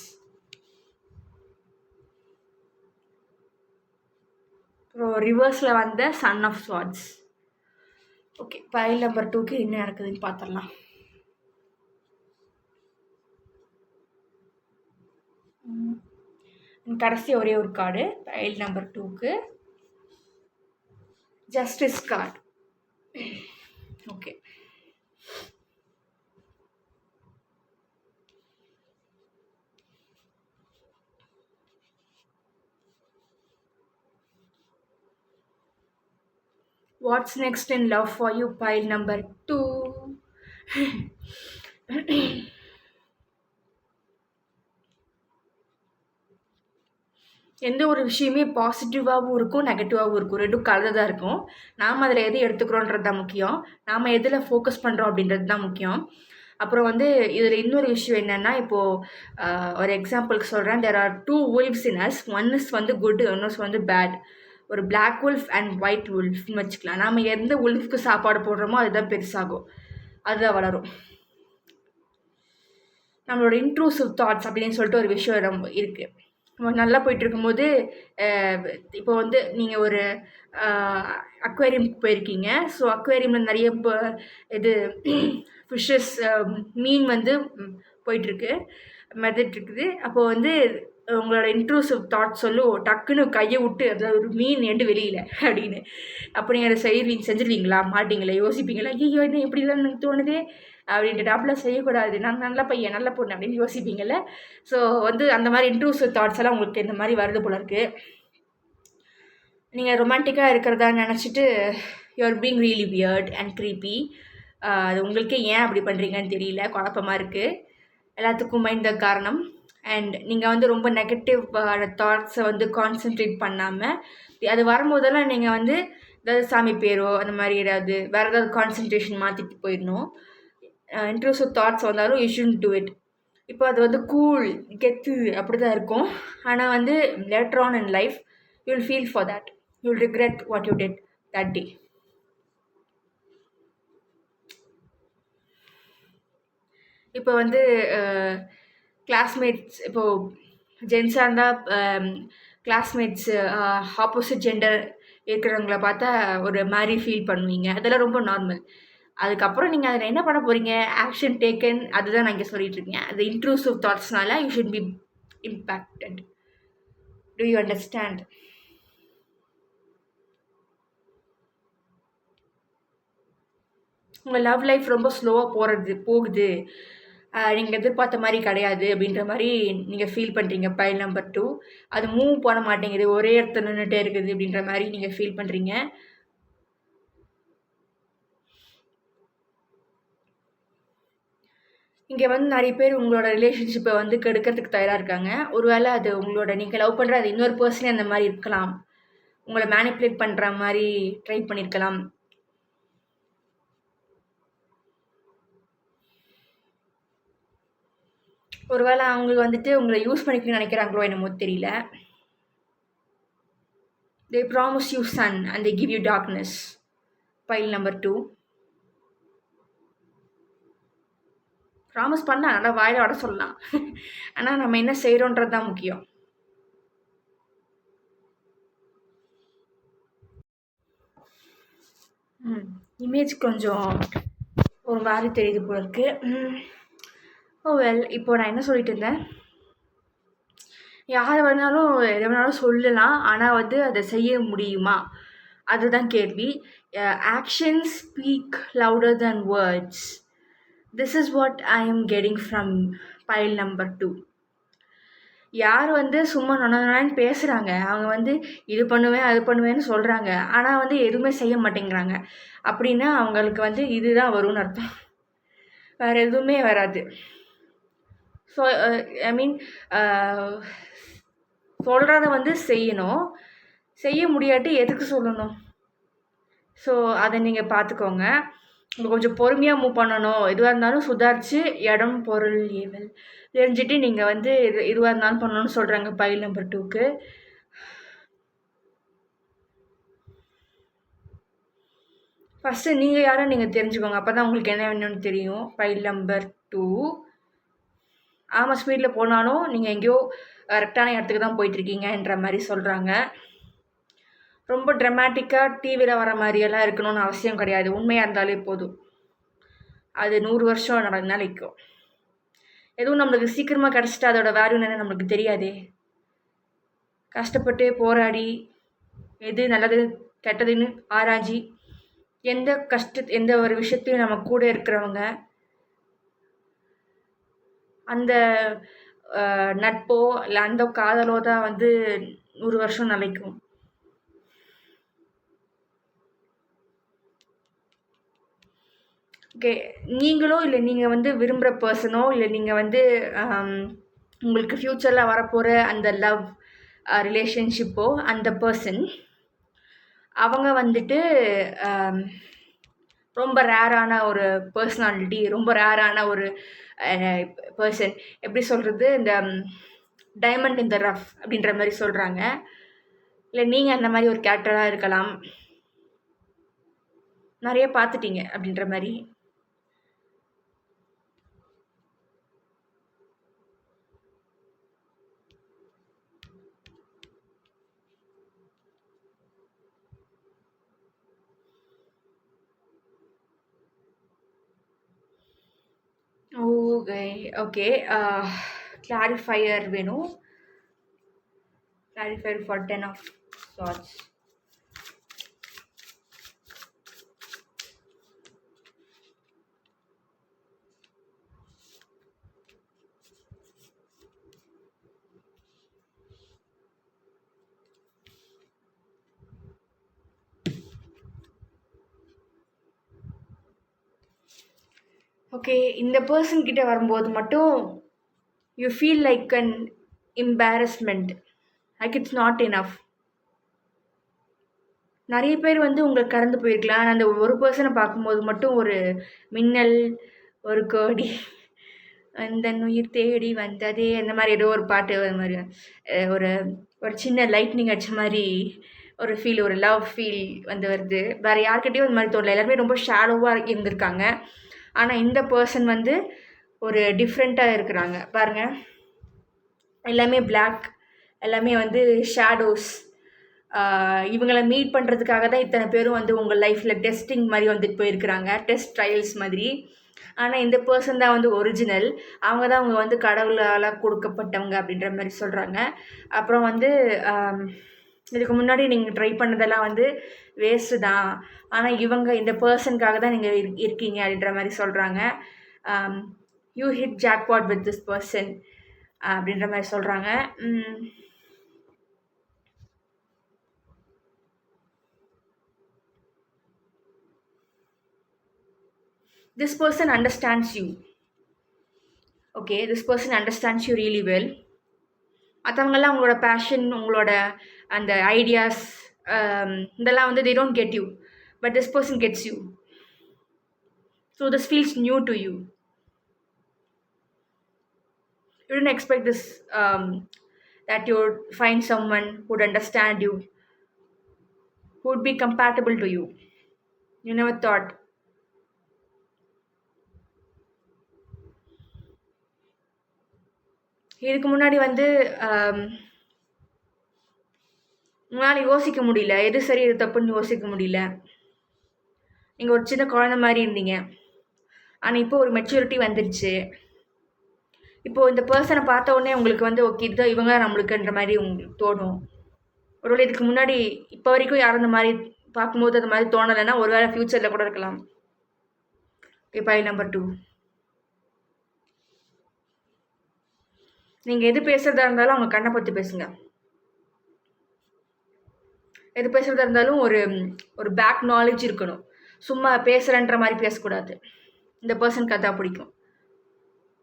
அப்புறம் ரிவர்ஸில் வந்த son of swords. Okay, pile number 2க்கு என்ன நடக்குதுன்னு பார்த்துடலாம். கடைசி ஒரே ஒரு கார்டு பைல் நம்பர் 2க்கு, justice card. Okay, what's next in love for you, pile number 2. எந்த ஒரு விஷயமே பாசிட்டிவாகவும் இருக்கும், நெகட்டிவாகவும் இருக்கும். 2ம் கலந்ததா இருக்கும். நாம அதில எத எடுத்துக்கிறோன்றது தான் முக்கியம். நாம எதில ஃபோக்கஸ் பண்றோம் அப்படின்றது தான் முக்கியம். அப்புறம் வந்து இதில இன்னொரு விஷயம் என்னன்னா, இப்போ ஒரு எக்ஸாம்பிளுக்கு சொல்றேன். There are 2 wolves in us. One is வந்து குட், இன்னொரு வந்து பேட். ஒரு பிளாக் வுல்ஃப் அண்ட் ஒயிட் வுல்ஃப்னு வச்சுக்கலாம். நாம எந்த வுல்ஃப்க்கு சாப்பாடு போடுறோமோ அதுதான் பெருசாகும். அதுதான் வளரும். நம்மளோட இன்ட்ரூசிவ் தாட்ஸ் அப்படின்னு சொல்லிட்டு ஒரு விஷயம் இருக்கு. நம்ம நல்லா போயிட்டுருக்கும்போது, இப்போ வந்து நீங்கள் ஒரு அக்வேரியம்க்கு போயிருக்கீங்க. ஸோ அக்வேரியமில் நிறைய இது ஃபிஷ்ஷஸ், மீன் வந்து போயிட்டுருக்கு, மிதந்துட்டுருக்குது. அப்போது வந்து உங்களோட இன்ட்ரூசிவ் தாட் சொல்லும், டக்குன்னு கையை விட்டு அதில் ஒரு மீன் எண்டு வெளியில் அப்படின்னு. அப்போ நீங்கள் அதை செஞ்சிருவீங்களா? மாட்டீங்களா? யோசிப்பீங்களா? ஐயோ என்ன இப்படிலாம் எனக்கு தோணுதே அப்படின்ட்டு. அப்படிலாம் செய்யக்கூடாது, நான் நல்ல பையன் நல்ல பொண்ணு அப்படின்னு யோசிப்பீங்கள்ல. ஸோ வந்து அந்த மாதிரி இன்ட்ரூசிவ் தாட்ஸ் எல்லாம் உங்களுக்கு இந்த மாதிரி வருது போல இருக்குது. நீங்கள் ரொமான்டிக்காக இருக்கிறதா நினச்சிட்டு you're being really weird and creepy. அது உங்களுக்கே ஏன் அப்படி பண்ணுறீங்கன்னு தெரியல, குழப்பமாக இருக்குது. எல்லாத்துக்கும் மைண்ட் தான் காரணம். அண்ட் நீங்கள் வந்து ரொம்ப நெகட்டிவ் தாட்ஸை வந்து கான்சென்ட்ரேட் பண்ணாமல், அது வரும்போதெல்லாம் நீங்கள் வந்து ஏதாவது சாமி பேரோ அந்த மாதிரி ஏதாவது வேறு ஏதாவது கான்சன்ட்ரேஷன் மாற்றிட்டு போயிடணும். இன்ட்ரூசிவ் தாட்ஸ் வந்தாலும் யூ ஷுட் டூ இட். இப்போ அது வந்து கூல், கெத்து அப்படி தான் இருக்கும். ஆனால் வந்து later on in life you will feel for that. You will regret what you did that day. இப்போ வந்து கிளாஸ்மேட்ஸ், இப்போது ஜென்ஸாக இருந்தால் கிளாஸ்மேட்ஸு ஆப்போசிட் ஜெண்டர் இருக்கிறவங்கள பார்த்தா ஒரு மாதிரி ஃபீல் பண்ணுவீங்க. அதெல்லாம் ரொம்ப நார்மல். அதுக்கப்புறம் நீங்கள் அதில் என்ன பண்ண போகிறீங்க? ஆக்ஷன் டேக்கன், அதுதான் நான் இங்கே சொல்லிட்டு இருக்கேன். அது இன்ட்ரூசிவ் தாட்ஸ்னால you should be impacted. Do you understand? உங்கள் லவ் லைஃப் ரொம்ப ஸ்லோவாக போகுது, நீங்கள் எதிர்பார்த்த மாதிரி கிடையாது அப்படின்ற மாதிரி நீங்கள் ஃபீல் பண்ணுறீங்க. பைல் நம்பர் 2 அது மூவ் பண்ண மாட்டேங்குது, ஒரே இடத்துல நின்றுட்டே இருக்குது அப்படின்ற மாதிரி நீங்கள் ஃபீல் பண்ணுறீங்க. இங்கே வந்து நிறைய பேர் உங்களோட ரிலேஷன்ஷிப்பை வந்து கெடுக்கிறதுக்கு தயாராக இருக்காங்க. ஒருவேளை அது உங்களோட நீங்கள் லவ் பண்ணுற அது இன்னொரு பர்சனே அந்த மாதிரி இருக்கலாம். உங்களை மேனிப்புலேட் பண்ணுற மாதிரி ட்ரை பண்ணியிருக்கலாம். ஒருவேளை அவங்க வந்துட்டு உங்களை யூஸ் பண்ணிக்கணும்னு நினைக்கிறாங்களோ என்னமோ தெரியல. They promise you sun and they give you darkness. Pile number 2. Promise பண்ணால் நல்லா வாயில் வட சொல்லலாம். ஆனால் நம்ம என்ன செய்கிறோன்றது தான் முக்கியம். இமேஜ் கொஞ்சம் ஒரு மாதிரி தெரியுது போல இருக்கு. ஓ வெல், இப்போ நான் என்ன சொல்லிட்டு இருந்தேன்? யார் வேணாலும் எதை வேணாலும் சொல்லலாம், ஆனால் வந்து அதை செய்ய முடியுமா? அதுதான் கேள்வி. Actions speak louder than words. This is what I am getting from file number 2. யார் வந்து சும்மா நொன்னு பேசுகிறாங்க, அவங்க வந்து இது பண்ணுவேன் அது பண்ணுவேன்னு சொல்கிறாங்க, ஆனால் வந்து எதுவுமே செய்ய மாட்டேங்கிறாங்க. அப்படின்னா அவங்களுக்கு வந்து இதுதான் வரும்னு அர்த்தம், வேறு எதுவுமே வராது. ஸோ ஐ மீன் சொல்கிறத வந்து செய்யணும், செய்ய முடியாட்டி எதுக்கு சொல்லணும்? ஸோ அதை நீங்கள் பார்த்துக்கோங்க. கொஞ்சம் பொறுமையாக மூவ் பண்ணணும். எதுவாக இருந்தாலும் சுதாரித்து இடம் பொருள் ஏவல் தெரிஞ்சுட்டு நீங்கள் வந்து எதுவாக இருந்தாலும் பண்ணணும்னு சொல்கிறாங்க பைல் நம்பர் 2க்கு. ஃபஸ்ட்டு நீங்கள் யாரும் நீங்கள் தெரிஞ்சுக்கோங்க, அப்போ தான் உங்களுக்கு என்ன வேணும்னு தெரியும். File number 2. ஆமாம், ஸ்பீடில் போனாலும் நீங்கள் எங்கேயோ கரெக்டான இடத்துக்கு தான் போயிட்டுருக்கீங்கன்ற மாதிரி சொல்கிறாங்க. ரொம்ப ட்ரமாட்டிக்காக டிவியில் வர மாதிரியெல்லாம் இருக்கணும்னு அவசியம் கிடையாது. உண்மையாக இருந்தாலே போதும். அது 100 வருஷம் நிலைக்கும். எதுவும் நம்மளுக்கு சீக்கிரமாக கிடச்சிட்டு அதோட வேல்யூ என்னன்னு நம்மளுக்கு தெரியாதே. கஷ்டப்பட்டு போராடி எது நல்லது கெட்டதுன்னு ஆராய்ச்சி எந்த ஒரு விஷயத்தையும் நம்ம கூட இருக்கிறவங்க அந்த நட்போ இல்லை அந்த காதலோ தான் வந்து 100 வருஷம் நிலைக்கும். ஓகே. நீங்களோ இல்ல நீங்க வந்து விரும்புற பெர்சனோ, இல்ல நீங்க வந்து உங்களுக்கு ஃப்யூச்சர்ல வரப்போற அந்த லவ் ரிலேஷன்ஷிப்போ, அந்த பெர்சன் அவங்க வந்துட்டு அம் ரொம்ப ரேரான ஒரு பெர்சனாலிட்டி, ரொம்ப ரேரான ஒரு அ பெர்சன். எப்படி சொல்றது? இந்த டைமண்ட் இன் த ரஃப் அப்படின்ற மாரி சொல்றாங்க. இல்ல நீங்க அந்த மாரி ஒரு கேரக்டரா இருக்கலாம். நெறைய பார்த்துட்டீங்க அப்படின்ற மாரி. Okay, okay. கிளாரிஃபையர் வேணும். Clarifier for 10 of swords. Okay. இந்த பெர்சன் கிட்ட வரும்போது மட்டும் you feel like an embarrassment. Like it's not enough. நெறைய பேர் வந்து உங்கள கடந்து போயிருக்கலாம். ஆனா, அந்த ஒரு பெர்சன பார்க்கும்போது மட்டும் ஒரு மின்னல், ஒரு கோடி, "அந்தன் உயிர் தேடி வந்ததே" அந்த மாரி ஏதோ ஒரு பாட்டு அது மாரி ஒரு ஒரு சின்ன லைட்னிங் அடிச்ச மாரி ஒரு ஃபீல், ஒரு லவ் ஃபீல் வந்து வருது. வேற யார்கிட்டயும் இந்த மாரி தோணல. எல்லாருமே ரொம்ப ஷாலோவா இருந்திருக்காங்க. ஆனா, இந்த பெர்சன் வந்து ஒரு டிஃப்ரெண்ட்டா இருக்கிறாங்க. பாருங்க. எல்லாமே பிளாக். எல்லாமே வந்து ஷேடோஸ். இவங்கள மீட் பண்ணுறதுக்காக தான் இத்தனை பேரும் வந்து உங்கள் லைஃப்பில் டெஸ்டிங் மாதிரி வந்துட்டு போயிருக்கிறாங்க. டெஸ்ட் ட்ரையல்ஸ் மாதிரி. ஆனால் இந்த பர்சன் தான் வந்து ஒரிஜினல். அவங்க தான் அவங்க வந்து கடவுளால் கொடுக்கப்பட்டவங்க அப்படின்ற மாதிரி சொல்கிறாங்க. அப்புறம் வந்து இதுக்கு முன்னாடி நீங்கள் ட்ரை பண்ணதெல்லாம் வந்து வேஸ்ட்டு தான். ஆனால் இவங்க இந்த பர்சனுக்காக தான் நீங்கள் இருக்கீங்க அப்படின்ற மாதிரி சொல்கிறாங்க. You hit jackpot with this person அப்படின்ற மாதிரி சொல்கிறாங்க. this person understands you. Okay, this person understands you really well. மற்றவங்கெல்லாம் உங்களோட பேஷன், உங்களோட அந்த ஐடியாஸ் இதெல்லாம் வந்து they don't get you, but this person gets you. So this feels new to you. You didn't expect this, that you would find someone who would understand you, who would be compatible to you. You never thought. இதுக்கு முன்னாடி வந்து உங்களால் யோசிக்க முடியல. எது சரி எது தப்புன்னு யோசிக்க முடியல. நீங்கள் ஒரு சின்ன குழந்தை மாதிரி இருந்தீங்க. ஆனால் இப்போ ஒரு மெச்சூரிட்டி வந்துருச்சு. இப்போது இந்த பர்சனை பார்த்த உடனே உங்களுக்கு வந்து ஓகே இதுதான் இவங்க நம்மளுக்குன்ற மாதிரி உங்களுக்கு தோணும். ஒருவேளை இதுக்கு முன்னாடி இப்போ வரைக்கும் யாரும் இந்த மாதிரி பார்க்கும்போது அந்த மாதிரி தோணலைன்னா ஒருவேளை ஃப்யூச்சரில் கூட இருக்கலாம். Okay, pile number 2. நீங்கள் எது பேசுகிறதா இருந்தாலும் அவங்க கண்ணை பற்றி பேசுங்க. எது பேசுகிறதா இருந்தாலும் ஒரு ஒரு பேக் நாலேஜ் இருக்கணும். சும்மா பேசுகிறேன்ற மாதிரி பேசக்கூடாது. இந்த பர்சனுக்கு அதான் பிடிக்கும்.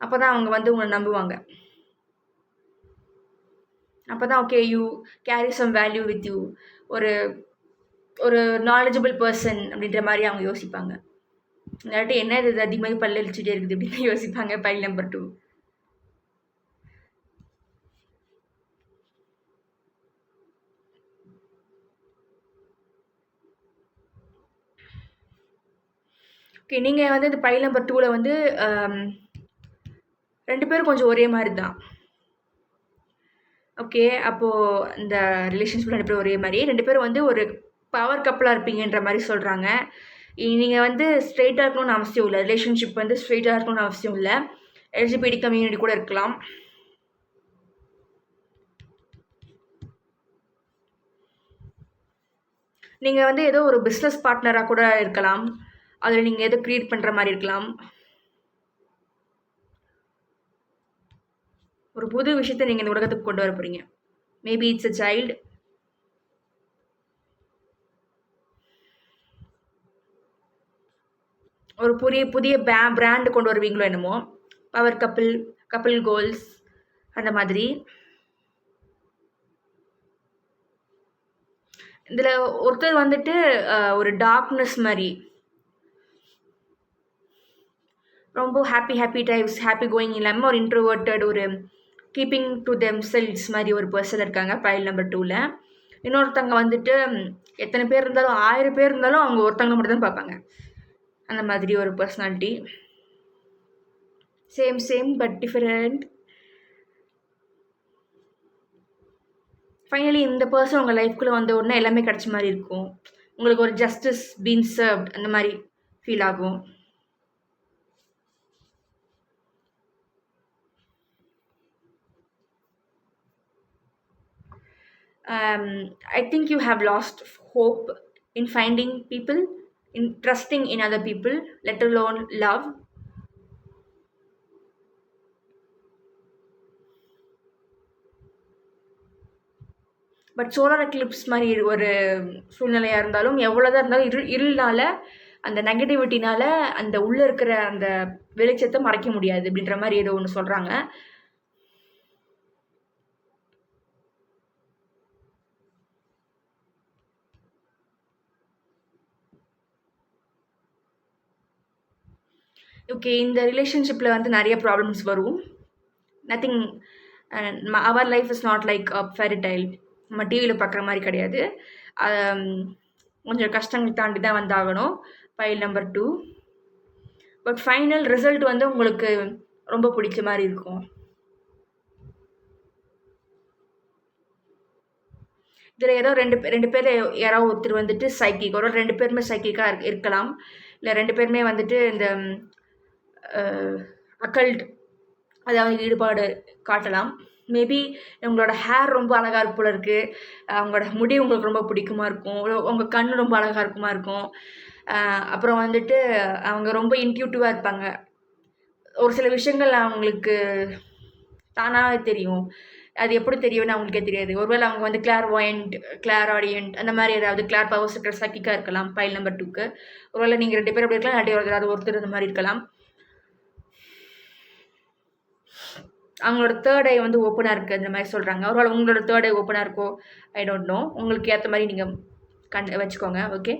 அப்போ தான் அவங்க வந்து உங்களை நம்புவாங்க. அப்போ தான் okay you carry some value with you. ஒரு ஒரு நாலேஜபிள் பர்சன் அப்படின்ற மாதிரி அவங்க யோசிப்பாங்க. இல்லாட்டி என்ன இது அதிகமாக பல்லு அழிச்சுட்டே இருக்குது அப்படின்னு யோசிப்பாங்க. File number 2. ஓகே, நீங்கள் வந்து இந்த பைல் நம்பர் 2ல் வந்து 2 பேரும் கொஞ்சம் ஒரே மாதிரி தான். ஓகே, அப்போது இந்த ரிலேஷன்ஷிப்பில் 2 பேரும் ஒரே மாதிரி 2 பேரும் வந்து ஒரு பவர் கப்பலாக இருப்பீங்கன்ற மாதிரி சொல்கிறாங்க. நீங்கள் வந்து ஸ்ட்ரெயிட்டாக இருக்கணும்னு அவசியம் இல்லை. ரிலேஷன்ஷிப் வந்து ஸ்ட்ரெயிட்டாக இருக்கணும்னு அவசியம் இல்லை. எல்ஜிபிடி கம்யூனிட்டி கூட இருக்கலாம். நீங்கள் வந்து ஏதோ ஒரு பிஸ்னஸ் பார்ட்னராக கூட இருக்கலாம். அதில் நீங்கள் எதோ க்ரியேட் பண்ணுற மாதிரி இருக்கலாம். ஒரு புது விஷயத்தை நீங்கள் இந்த உலகத்துக்கு கொண்டு வர போகிறீங்க. Maybe it's a child. ஒரு புதிய புதிய பிராண்டு கொண்டு வருவீங்களோ என்னமோ. பவர் கப்பிள், கப்பிள் கோல்ஸ் அந்த மாதிரி. இதில் ஒருத்தர் வந்துட்டு ஒரு டார்க்னஸ் மாதிரி, ரொம்ப ஹாப்பி டைப்ஸ், ஹாப்பி கோயிங் இல்லாமல் ஒரு இன்ட்ரோவர்ட்டட், ஒரு கீப்பிங் டு தெம் செல்ஸ் மாதிரி ஒரு பர்சன் இருக்காங்க பைல் நம்பர் 2ல். இன்னொருத்தவங்க வந்துட்டு எத்தனை பேர் இருந்தாலும் 1000 பேர் இருந்தாலும் அவங்க ஒருத்தவங்க மட்டும் தான் பார்ப்பாங்க. அந்த மாதிரி ஒரு personality. Same but different. Finally இந்த பர்சன் உங்கள் லைஃப்குள்ளே வந்த உடனே எல்லாமே கிடச்ச மாதிரி இருக்கும். உங்களுக்கு ஒரு ஜஸ்டிஸ் பீன் சர்வ்ட் அந்த மாதிரி ஃபீல் ஆகும். I think you have lost hope in finding people, in trusting in other people, let alone love. But solar Eclipse மாதிரி ஒரு சூழ்நிலையாக இருந்தாலும், எவ்வளோதான் இருந்தாலும் இருள்னால, அந்த நெகட்டிவிட்டினால அந்த உள்ளே இருக்கிற அந்த வெளிச்சத்தை மறைக்க முடியாது அப்படின்ற மாதிரி ஏதோ ஒன்று சொல்கிறாங்க. ஓகே, இந்த ரிலேஷன்ஷிப்பில் வந்து நிறைய ப்ராப்ளம்ஸ் வரும். Nothing, our life is not like a fairy tale. நம்ம டிவியில் பார்க்குற மாதிரி கிடையாது. கொஞ்சம் கஷ்டங்கள் தாண்டி தான் வந்தாகணும். Pile number 2. But final result வந்து உங்களுக்கு ரொம்ப பிடிச்ச மாதிரி இருக்கும். இதில் ஏதோ ரெண்டு பேர் யாராவது ஒருத்தர் வந்துட்டு சைக்கிக், ஒரு 2 பேருமே சைக்கிக்காக இருக்கலாம். இல்லை 2 பேருமே வந்துட்டு இந்த அக்கல்ட், அதாவது ஈடுபாடு காட்டலாம். மேபி உங்களோட ஹேர் ரொம்ப அழகாக இருக்கும் போல இருக்குது, அவங்களோட முடி உங்களுக்கு ரொம்ப பிடிக்குமா இருக்கும், உங்கள் கண் ரொம்ப அழகாக இருக்குமா இருக்கும். அப்புறம் வந்துட்டு அவங்க ரொம்ப இன்ட்யூட்டிவாக இருப்பாங்க. ஒரு சில விஷயங்கள் அவங்களுக்கு தானாகவே தெரியும். அது எப்படி தெரியும்னு அவங்களுக்கே தெரியாது. ஒருவேளை அவங்க வந்து கிளார் ஆடியன்ட் அந்த மாதிரி ஏதாவது கிளார் பவர்ஸ் இருக்கிற சைக்கிக்காக இருக்கலாம் பைல் நம்பர் 2க்கு. ஒருவேளை நீங்கள் 2 பேர் அப்படி இருக்கலாம், இல்லாட்டி ஒருத்தர் அந்த மாதிரி இருக்கலாம். அவங்களோட தேர்ட் ஐ வந்து ஓப்பனாக இருக்குது அந்த மாதிரி சொல்கிறாங்க. ஒருவேளை உங்களோட தேர்ட் ஐ ஓப்பனாக இருக்கோ, ஐ டோன்ட் நோ. உங்களுக்கு ஏற்ற மாதிரி நீங்கள் வச்சுக்கோங்க. ஓகே,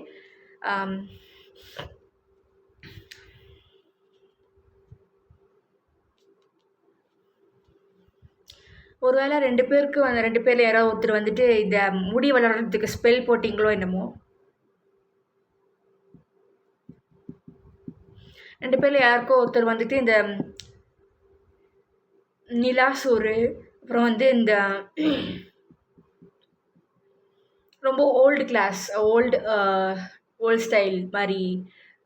ஒருவேளை 2 பேரில் யாராவது ஒருத்தர் வந்துட்டு இந்த முடி வளர்கிறதுக்கு ஸ்பெல் போட்டிங்களோ என்னமோ. 2 பேரில் யாருக்கோ ஒருத்தர் வந்துட்டு இந்த நிலா சோறு, அப்புறம் வந்து இந்த ரொம்ப ஓல்டு ஸ்டைல் மாதிரி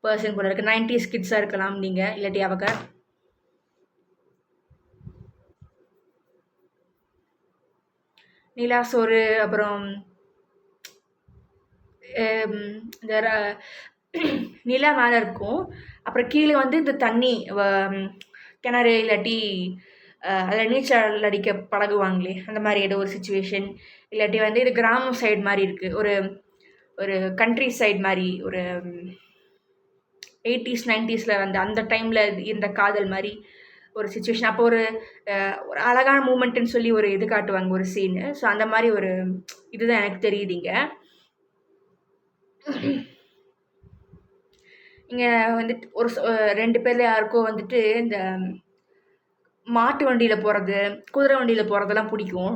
பர்சன் போல இருக்குது. 90s கிட்ஸாக இருக்கலாம் நீங்கள், இல்லாட்டி அவங்க. நிலா சோறு, அப்புறம் இந்த நிலா மேலே இருக்கும், அப்புறம் கீழே வந்து இந்த தண்ணி கிணறு இல்லாட்டி அதில் நீச்சல் அடிக்க பழகுவாங்களே அந்த மாதிரி ஏதோ ஒரு சுச்சுவேஷன். இல்லாட்டி வந்து இது கிராமம் சைடு மாதிரி இருக்குது, ஒரு கண்ட்ரி சைடு மாதிரி, ஒரு 80s 90ஸில் வந்து அந்த டைமில் இருந்த காதல் மாதிரி ஒரு சுச்சுவேஷன். அப்போ ஒரு அழகான மூமெண்ட்டுன்னு சொல்லி ஒரு இது காட்டுவாங்க, ஒரு சீனு. ஸோ அந்த மாதிரி ஒரு இதுதான் எனக்கு தெரியுதுங்க. இங்கே வந்துட்டு ஒரு 2 பேரில் யாருக்கோ வந்துட்டு இந்த மாட்டு வண்டியில் போகிறது, குதிரை வண்டியில் போகிறதெல்லாம் பிடிக்கும்.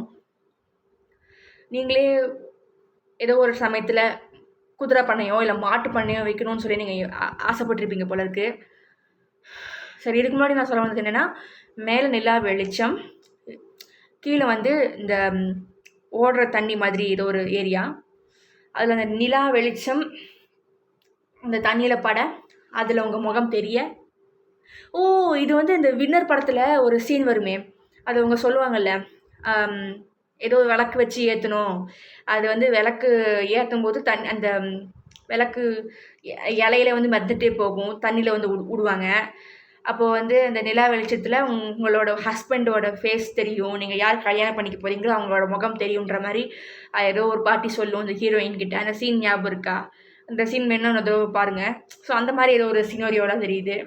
நீங்களே ஏதோ ஒரு சமயத்தில் குதிரை பண்ணையோ இல்லை மாட்டு பண்ணையோ வைக்கணும்னு சொல்லி நீங்கள் ஆசைப்பட்டிருப்பீங்க போல இருக்குது. சரி, இதுக்கு முன்னாடி நான் சொல்ல வந்தது என்னென்னா, மேலே நிலா வெளிச்சம், கீழே வந்து இந்த ஓடுற தண்ணி மாதிரி ஏதோ ஒரு ஏரியா, அதில் அந்த நிலா வெளிச்சம் அந்த தண்ணியில் பட, அதில் உங்கள் முகம் தெரிய. இது வந்து இந்த வின்னர் படத்தில் ஒரு சீன் வருமே, அது அவங்க சொல்லுவாங்கல்ல, ஏதோ விளக்கு வச்சு ஏற்றணும், அது வந்து விளக்கு ஏற்றும் போது அந்த விளக்கு இலையில வந்து மிதந்துட்டே போகும், தண்ணியில் வந்து விடுவாங்க. அப்போது வந்து அந்த நிலா வெளிச்சத்தில் உங்களோட ஹஸ்பண்டோட ஃபேஸ் தெரியும், நீங்கள் யார் கல்யாணம் பண்ணிக்க போகிறீங்களோ அவங்களோட முகம் தெரியுன்ற மாதிரி ஏதோ ஒரு பாட்டி சொல்லும் இந்த ஹீரோயின் கிட்ட. அந்த சீன் ஞாபகம் இருக்கா? அந்த சீன் வேணும் ஏதோ பாருங்க. ஸோ அந்த மாதிரி ஏதோ ஒரு சினோரியோட தெரியுது.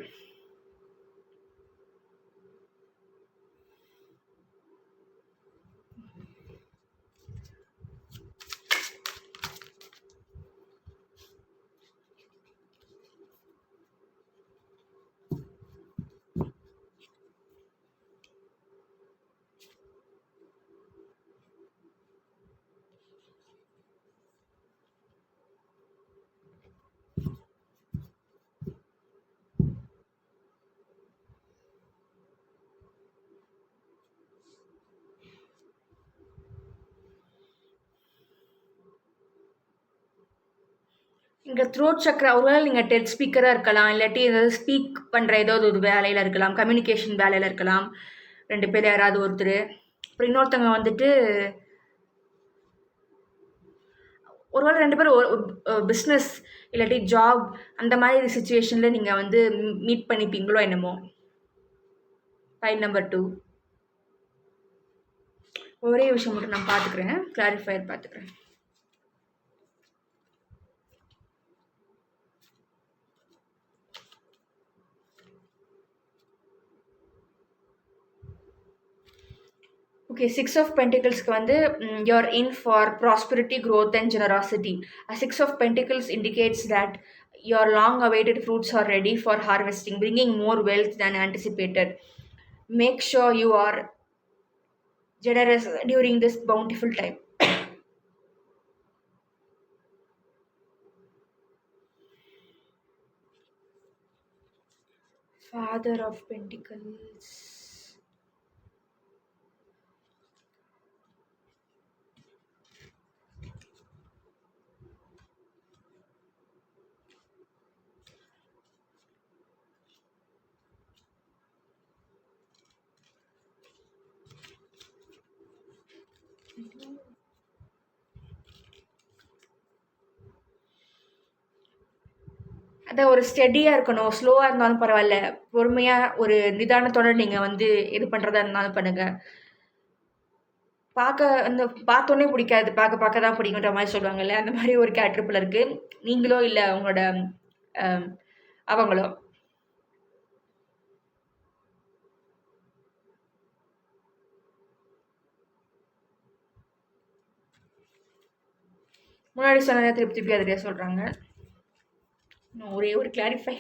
இங்கே த்ரோட் சக்கரா ஒருவேளை நீங்கள் டெட் ஸ்பீக்கராக இருக்கலாம், இல்லாட்டி ஏதாவது ஸ்பீக் பண்ணுற ஏதாவது ஒரு வேலையில் இருக்கலாம், கம்யூனிகேஷன் வேலையில் இருக்கலாம். 2 பேர் யாராவது ஒருத்தர். அப்புறம் இன்னொருத்தவங்க வந்துட்டு ஒருவேளை 2 பேரும் பிஸ்னஸ் இல்லாட்டி ஜாப் அந்த மாதிரி சுச்சுவேஷனில் நீங்கள் வந்து மீட் பண்ணிப்பீங்களோ என்னமோ. File number 2. ஒரே விஷயம் மட்டும் நான் பார்த்துக்கிறேன், கிளாரிஃபயர் பார்த்துக்கிறேன். ஓகே, 6 ஆஃப் பென்டிகிள்ஸ்க்கு வந்து you're in for prosperity, growth and generosity. A 6 of Pentacles indicates that your long awaited fruits are ready for harvesting, bringing more wealth than anticipated. Make sure you are generous during this bountiful time. Father of Pentacles. அதான் ஒரு ஸ்டெடியாக இருக்கணும், ஸ்லோவாக இருந்தாலும் பரவாயில்ல, பொறுமையாக ஒரு நிதானத்தோட நீங்கள் வந்து இது பண்ணுறதா இருந்தாலும் பண்ணுங்கள். அந்த பார்த்தோன்னே பிடிக்காது, பார்க்க தான் பிடிக்குன்ற மாதிரி சொல்லுவாங்கல்ல, அந்த மாதிரி ஒரு கேரக்டர் போல இருக்கு. நீங்களோ இல்லை உங்களோட அவங்களோ. முன்னாடி சொன்னதை திருப்பி அதிலே சொல்கிறாங்க. ஒரே ஒரு கிளாரிஃபை.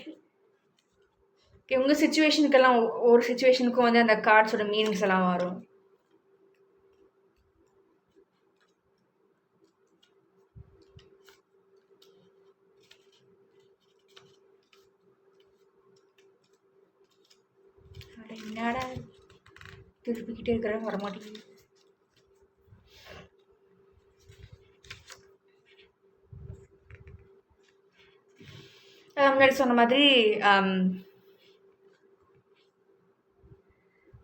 ஓகே, உங்கள் சுச்சுவேஷனுக்கெல்லாம் ஒரு சுச்சுவேஷனுக்கும் வந்து அந்த கார்ட்ஸோட மீனிங்ஸ் எல்லாம் வரும். என்னடா திருப்பிக்கிட்டே இருக்கிறேன், வரமாட்டேங்குது. முன்னாடி சொன்ன மாதிரி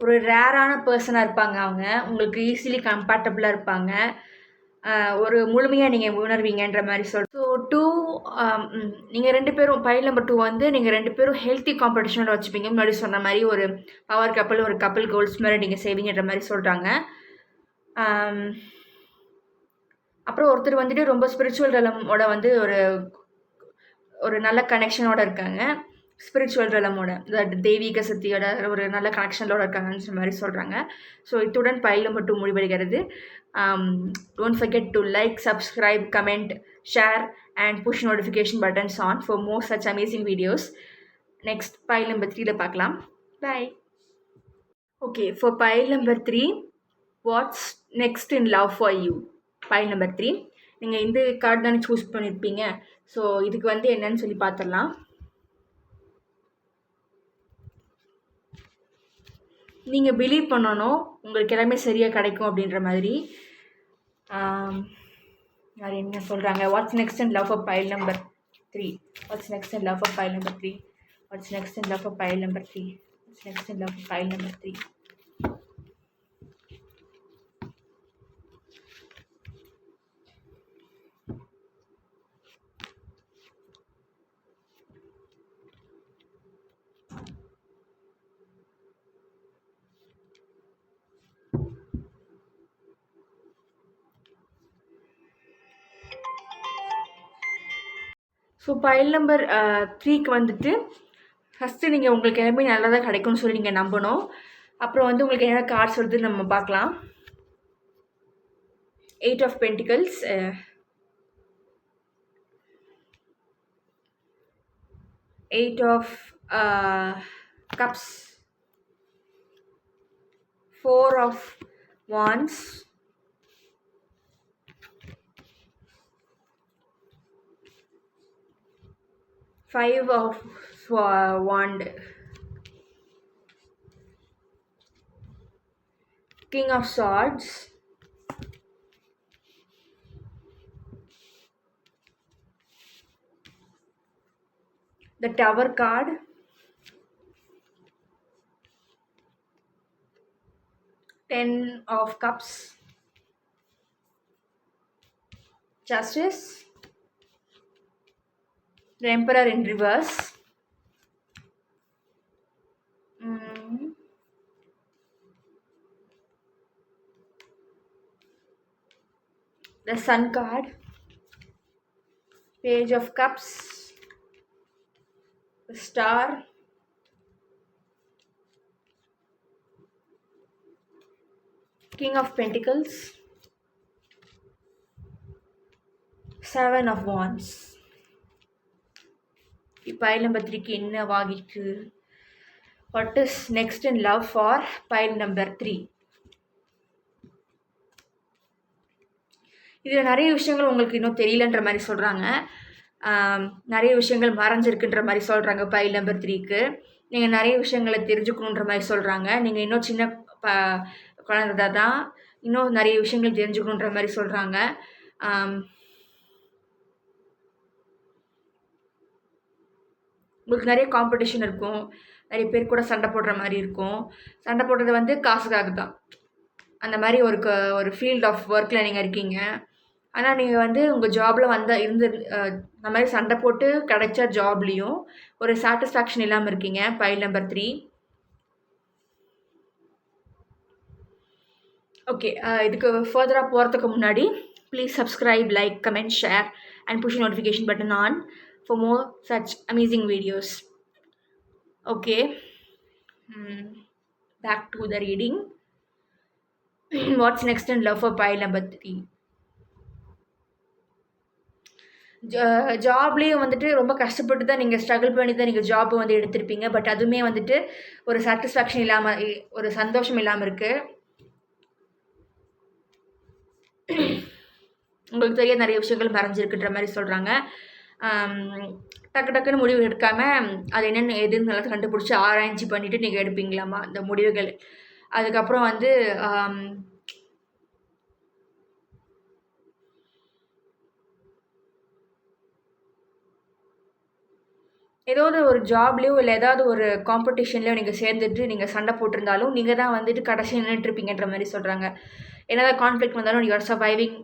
ஒரு ரேரான பர்சனாக இருப்பாங்க அவங்க. உங்களுக்கு ஈஸிலி கம்பேட்டபிளாக இருப்பாங்க. ஒரு முழுமையாக நீங்கள் உணர்வீங்கன்ற மாதிரி ஸோ 2 நீங்கள் 2 பேரும் பைல் நம்பர் 2 வந்து நீங்கள் 2 பேரும் ஹெல்த்தி காம்படிஷனோட வச்சுப்பீங்க. முன்னாடி சொன்ன மாதிரி ஒரு பவர் கப்பல், ஒரு கப்பல் கோல்ஸ் மாதிரி நீங்கள் செய்வீங்கன்ற மாதிரி சொல்கிறாங்க. அப்புறம் ஒருத்தர் வந்துட்டு ரொம்ப ஸ்பிரிச்சுவல் ரெலமோட வந்து ஒரு நல்ல கனெக்ஷனோட இருக்காங்க. ஸ்பிரிச்சுவல் ரெலமோட, தெய்வீக சக்தியோட ஒரு நல்ல கனெக்ஷனோட இருக்காங்கன்ற மாதிரி சொல்கிறாங்க. ஸோ இத்துடன் பைல் நம்பர் 2 முடிவடைகிறது. Don't forget to like, subscribe, comment, share and push notification buttons on for more such amazing videos. Next pile number 3 பார்க்கலாம். Bye. Okay, for pile number 3, what's next in love for you? Pile number 3, நீங்கள் இந்த கார்டு தானே சூஸ் பண்ணியிருப்பீங்க. ஸோ இதுக்கு வந்து என்னன்னு சொல்லி பார்த்துடலாம். நீங்கள் பிலீவ் பண்ணணும் உங்களுக்கு எல்லாமே சரியாக கிடைக்கும் அப்படின்ற மாதிரி. யார் என்ன சொல்கிறாங்க? What's next in love for file number 3? What's next in love for file number 3? What's next in love for file number 3? What's next in love for file number 3? So pile number 3க்கு வந்துட்டு ஃபஸ்ட்டு நீங்கள் உங்களுக்கு எல்லாமே நல்லதாக கிடைக்கும்னு சொல்லி நீங்கள் நம்பணும். அப்புறம் வந்து உங்களுக்கு என்ன கார்ட்ஸ் வருதுன்னு நம்ம பார்க்கலாம். 8 of pentacles, 8 of cups, 4 of wands, 5 of wand, king of swords, the tower card, 10 of cups, justice, the emperor in reverse, the sun card, page of cups, the star, king of pentacles, 7 of wands. pile number 3க்கு என்னவாகிருக்கு? What is next in love for pile number 3? இதில் நிறைய விஷயங்கள் உங்களுக்கு இன்னும் தெரியலன்ற மாதிரி சொல்கிறாங்க. நிறைய விஷயங்கள் மறைஞ்சிருக்குன்ற மாதிரி சொல்கிறாங்க பைல் நம்பர் 3க்கு. நீங்கள் நிறைய விஷயங்களை தெரிஞ்சுக்கணுன்ற மாதிரி சொல்கிறாங்க. நீங்கள் இன்னும் சின்ன குழந்தை தான், இன்னும் நிறைய விஷயங்கள் தெரிஞ்சுக்கணுன்ற மாதிரி சொல்கிறாங்க. உங்களுக்கு நிறைய காம்படிஷன் இருக்கும், நிறைய பேர் கூட சண்டை போடுற மாதிரி இருக்கும். சண்டை போடுறது வந்து காசுக்காக தான். அந்த மாதிரி ஒரு ஃபீல்ட் ஆஃப் ஒர்க்கில் நீங்கள் இருக்கீங்க. ஆனால் நீங்கள் வந்து உங்கள் ஜாபில் இந்த மாதிரி சண்டை போட்டு கிடைச்ச ஜாப்லேயும் ஒரு சாட்டிஸ்ஃபேக்ஷன் இல்லாமல் இருக்கீங்க. File number 3. ஓகே, இதுக்கு ஃபர்தராக போகிறதுக்கு முன்னாடி please subscribe, like, comment, share and push notification button on for more such amazing videos. Okay, back to the reading. What's next in love for pile number 3? ஜாப்லேயும் வந்துட்டு ரொம்ப கஷ்டப்பட்டு தான் நீங்கள் ஸ்ட்ரகிள் பண்ணி தான் நீங்கள் ஜாப் வந்து எடுத்திருப்பீங்க. பட் அதுவுமே வந்துட்டு ஒரு சாட்டிஸ்ஃபேக்ஷன் இல்லாமல், ஒரு சந்தோஷம் இல்லாமல் இருக்குது. உங்களுக்கு தெரிய நிறைய விஷயங்கள் மறைஞ்சிருக்குன்ற மாதிரி சொல்கிறாங்க. டக்கு டக்குன்னு முடிவு எடுக்காமல் அது என்னென்ன எதுன்னு நல்லா கண்டுபிடிச்சி ஆராய்ச்சி பண்ணிவிட்டு நீங்கள் எடுப்பீங்களாமா அந்த முடிவுகள். அதுக்கப்புறம் வந்து ஏதாவது ஒரு ஜாப்லேயோ இல்லை ஏதாவது ஒரு காம்படிஷன்லையோ நீங்கள் சேர்ந்துட்டு நீங்கள் சண்டை போட்டிருந்தாலும் நீங்கள் தான் வந்துட்டு கடைசி நின்றுட்டுருப்பீங்கன்ற மாதிரி சொல்கிறாங்க. என்னதான் கான்ஃப்ளிக்ட் வந்தாலும் you're surviving,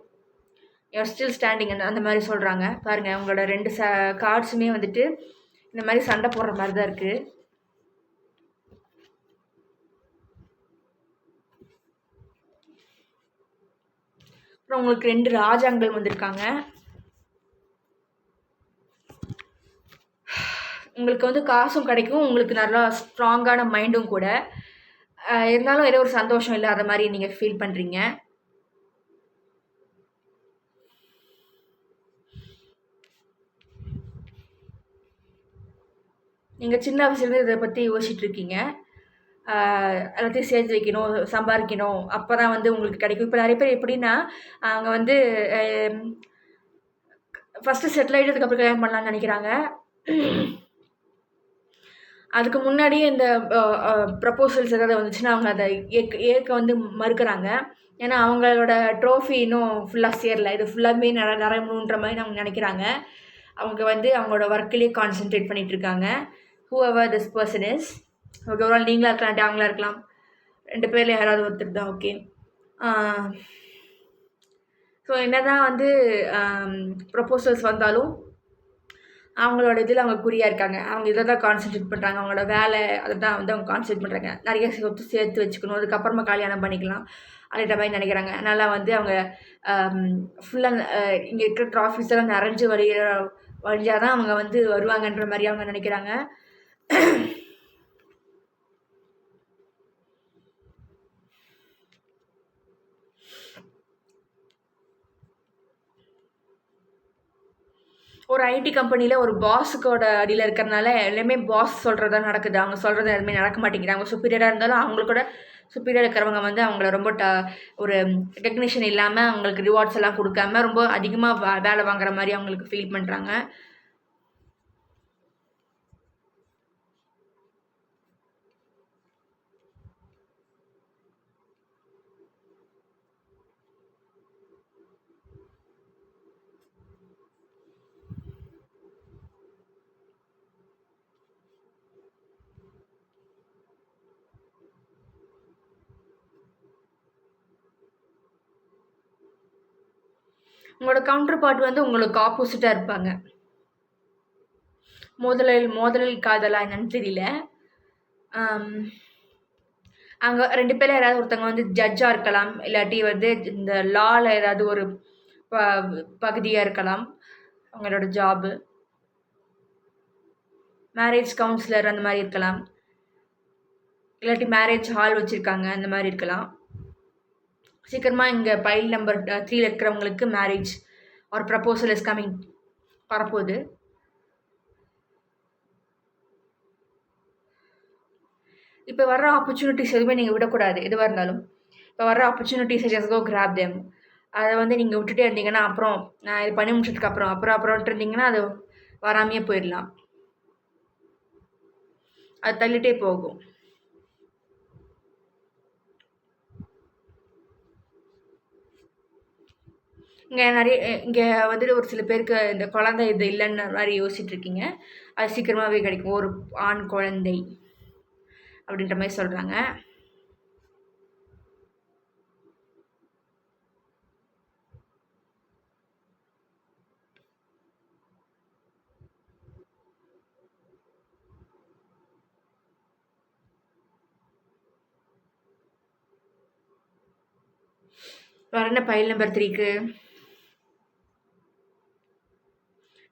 you're still standing அந்த மாதிரி சொல்கிறாங்க. பாருங்கள், உங்களோட 2 கார்ட்ஸுமே வந்துட்டு இந்த மாதிரி சண்டை போடுற மாதிரி தான் இருக்குது. அப்புறம் உங்களுக்கு 2 ராஜாங்கள் வந்திருக்காங்க. உங்களுக்கு வந்து காசும் கிடைக்கும், உங்களுக்கு நல்லா ஸ்ட்ராங்கான மைண்டும் கூட. இருந்தாலும் ஏதோ ஒரு சந்தோஷம் இல்லாத மாதிரி நீங்கள் ஃபீல் பண்ணுறீங்க. நீங்கள் சின்ன வயசுலேருந்து இதை பற்றி யோசிச்சுட்ருக்கீங்க. எல்லாத்தையும் சேர்த்து வைக்கணும், சம்பாதிக்கணும், அப்போ தான் வந்து உங்களுக்கு கிடைக்கும். இப்போ நிறைய பேர் எப்படின்னா, அவங்க வந்து ஃபஸ்ட்டு செட்டில் ஆகிட்டு அதுக்கப்புறம் கல்யாணம் பண்ணலான்னு நினைக்கிறாங்க. அதுக்கு முன்னாடியே இந்த ப்ரப்போசல்ஸ் ஏதாவது வந்துச்சுன்னா அவங்க அதை ஏற்க வந்து மறுக்கிறாங்க. ஏன்னா அவங்களோட ட்ரோஃபி இன்னும் ஃபுல்லாக சேரல, இது ஃபுல்லாகவே நிறையணுன்ற மாதிரி அவங்க நினைக்கிறாங்க. அவங்க வந்து அவங்களோட ஒர்க்கிலே கான்சென்ட்ரேட் பண்ணிகிட்ருக்காங்க. whoever this person is, okay, ஒரு நாள் நீங்களாக இருக்கலாம், அவங்களா இருக்கலாம், 2 பேரில் யாராவது ஒருத்தர் தான். ஓகே, ஸோ என்ன தான் வந்து ப்ரப்போசல்ஸ் வந்தாலும் அவங்களோட இதில் அவங்க குறியாக இருக்காங்க. அவங்க இதை தான் கான்சென்ட்ரேட் பண்ணுறாங்க, அவங்களோட வேலை அதை தான் வந்து அவங்க கான்சென்ட்ரேட் பண்ணுறாங்க. நிறைய சொத்து சேர்த்து வச்சுக்கணும், அதுக்கப்புறமா கல்யாணம் பண்ணிக்கலாம் அப்படின்ற மாதிரி நினைக்கிறாங்க. அதனால் வந்து அவங்க ஃபுல்லாக இங்கே இருக்கிற ட்ராஃபிஸ் எல்லாம் நிறைஞ்சு வருகிற வழியாக தான் அவங்க வந்து வருவாங்கன்ற மாதிரி அவங்க நினைக்கிறாங்க. ஒரு ஐடி கம்பெனியில் ஒரு பாஸுக்கோட அடியில் இருக்கிறனால எல்லாமே பாஸ் சொல்கிறதா நடக்குது. அவங்க சொல்கிறது எதுவுமே நடக்க மாட்டேங்குது. அவங்க சுப்பீரியராக இருந்தாலும் அவங்களோட சுப்பீரியர் இருக்கிறவங்க வந்து அவங்கள ரொம்ப ஒரு ரெகக்னிஷன் இல்லாமல் அவங்களுக்கு ரிவார்ட்ஸ் எல்லாம் கொடுக்காம ரொம்ப அதிகமாக வேலை வாங்குற மாதிரி அவங்களுக்கு ஃபீல் பண்ணுறாங்க. உங்களோட கவுண்டர் பார்ட் வந்து உங்களுக்கு ஆப்போசிட்டாக இருப்பாங்க. மோதலில் காதலா என்னன்னு தெரியல. அங்கே 2 பேரில் யாராவது ஒருத்தவங்க வந்து ஜட்ஜாக இருக்கலாம், இல்லாட்டி வந்து இந்த லாவில் ஏதாவது ஒரு பகுதியாக இருக்கலாம் அவங்களோட ஜாபு. மேரேஜ் கவுன்சிலர் அந்த மாதிரி இருக்கலாம், இல்லாட்டி மேரேஜ் ஹால் வச்சுருக்காங்க அந்த மாதிரி இருக்கலாம். சீக்கிரமாக இங்கே பைல் நம்பர் 3 இருக்கிறவங்களுக்கு மேரேஜ் ஒரு ப்ரப்போசல் இஸ் கம்மிங் வரப்போகுது. இப்போ வர்ற ஆப்பர்ச்சுனிட்டிஸ் எதுவுமே நீங்கள் விடக்கூடாது. எதுவாக இருந்தாலும் இப்போ வர்ற ஆப்பர்ச்சுனிட்டிஸை ஜஸ்ட் கோ கிராப் தேம். அதை வந்து நீங்கள் விட்டுட்டே இருந்தீங்கன்னா அப்புறம் நான் இது பண்ணி முடிச்சதுக்கு அப்புறம்ட்டு இருந்தீங்கன்னா அது வராமையே போயிடலாம். அது தள்ளிட்டே போகும். இங்கே வந்துட்டு ஒரு சில பேருக்கு இந்த குழந்தை இது இல்லைன்னு மாதிரி யோசிச்சுட்டு இருக்கீங்க. அது சீக்கிரமாகவே கிடைக்கும். ஒரு ஆண் குழந்தை அப்படின்ற மாதிரி சொல்கிறாங்க. வேற என்ன பைல் நம்பர் 3க்கு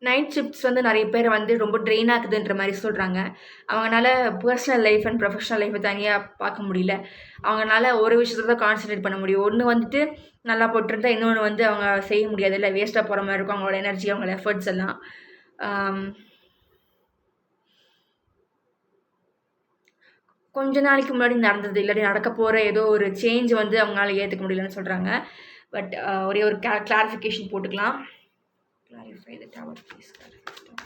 நைட் ஷிஃப்ட்ஸ் வந்து நிறைய பேர் வந்து ரொம்ப ட்ரெயின் ஆகுதுன்ற மாதிரி சொல்கிறாங்க. அவங்களால பர்சனல் லைஃப் அண்ட் ப்ரொஃபஷனல் லைஃப்பை தனியாக பார்க்க முடியல. அவங்களால ஒரு விஷயத்துல தான் கான்சன்ட்ரேட் பண்ண முடியும். ஒன்று வந்துட்டு நல்லா போட்டிருந்தா இன்னொன்று வந்து அவங்க செய்ய முடியாது. இல்லை வேஸ்ட்டாக போகிற மாதிரி இருக்கும் அவங்களோட எனர்ஜி, அவங்களோட எஃபர்ட்ஸ் எல்லாம். கொஞ்ச நாளைக்கு முன்னாடி நடந்தது இல்லாட்டி நடக்க போகிற ஏதோ ஒரு சேஞ்ச் வந்து அவங்களால ஏற்றுக்க முடியலன்னு சொல்கிறாங்க. பட் ஒரே ஒரு கிளாரிஃபிகேஷன் போட்டுக்கலாம். Clarify the tower, please. Clarify the tower.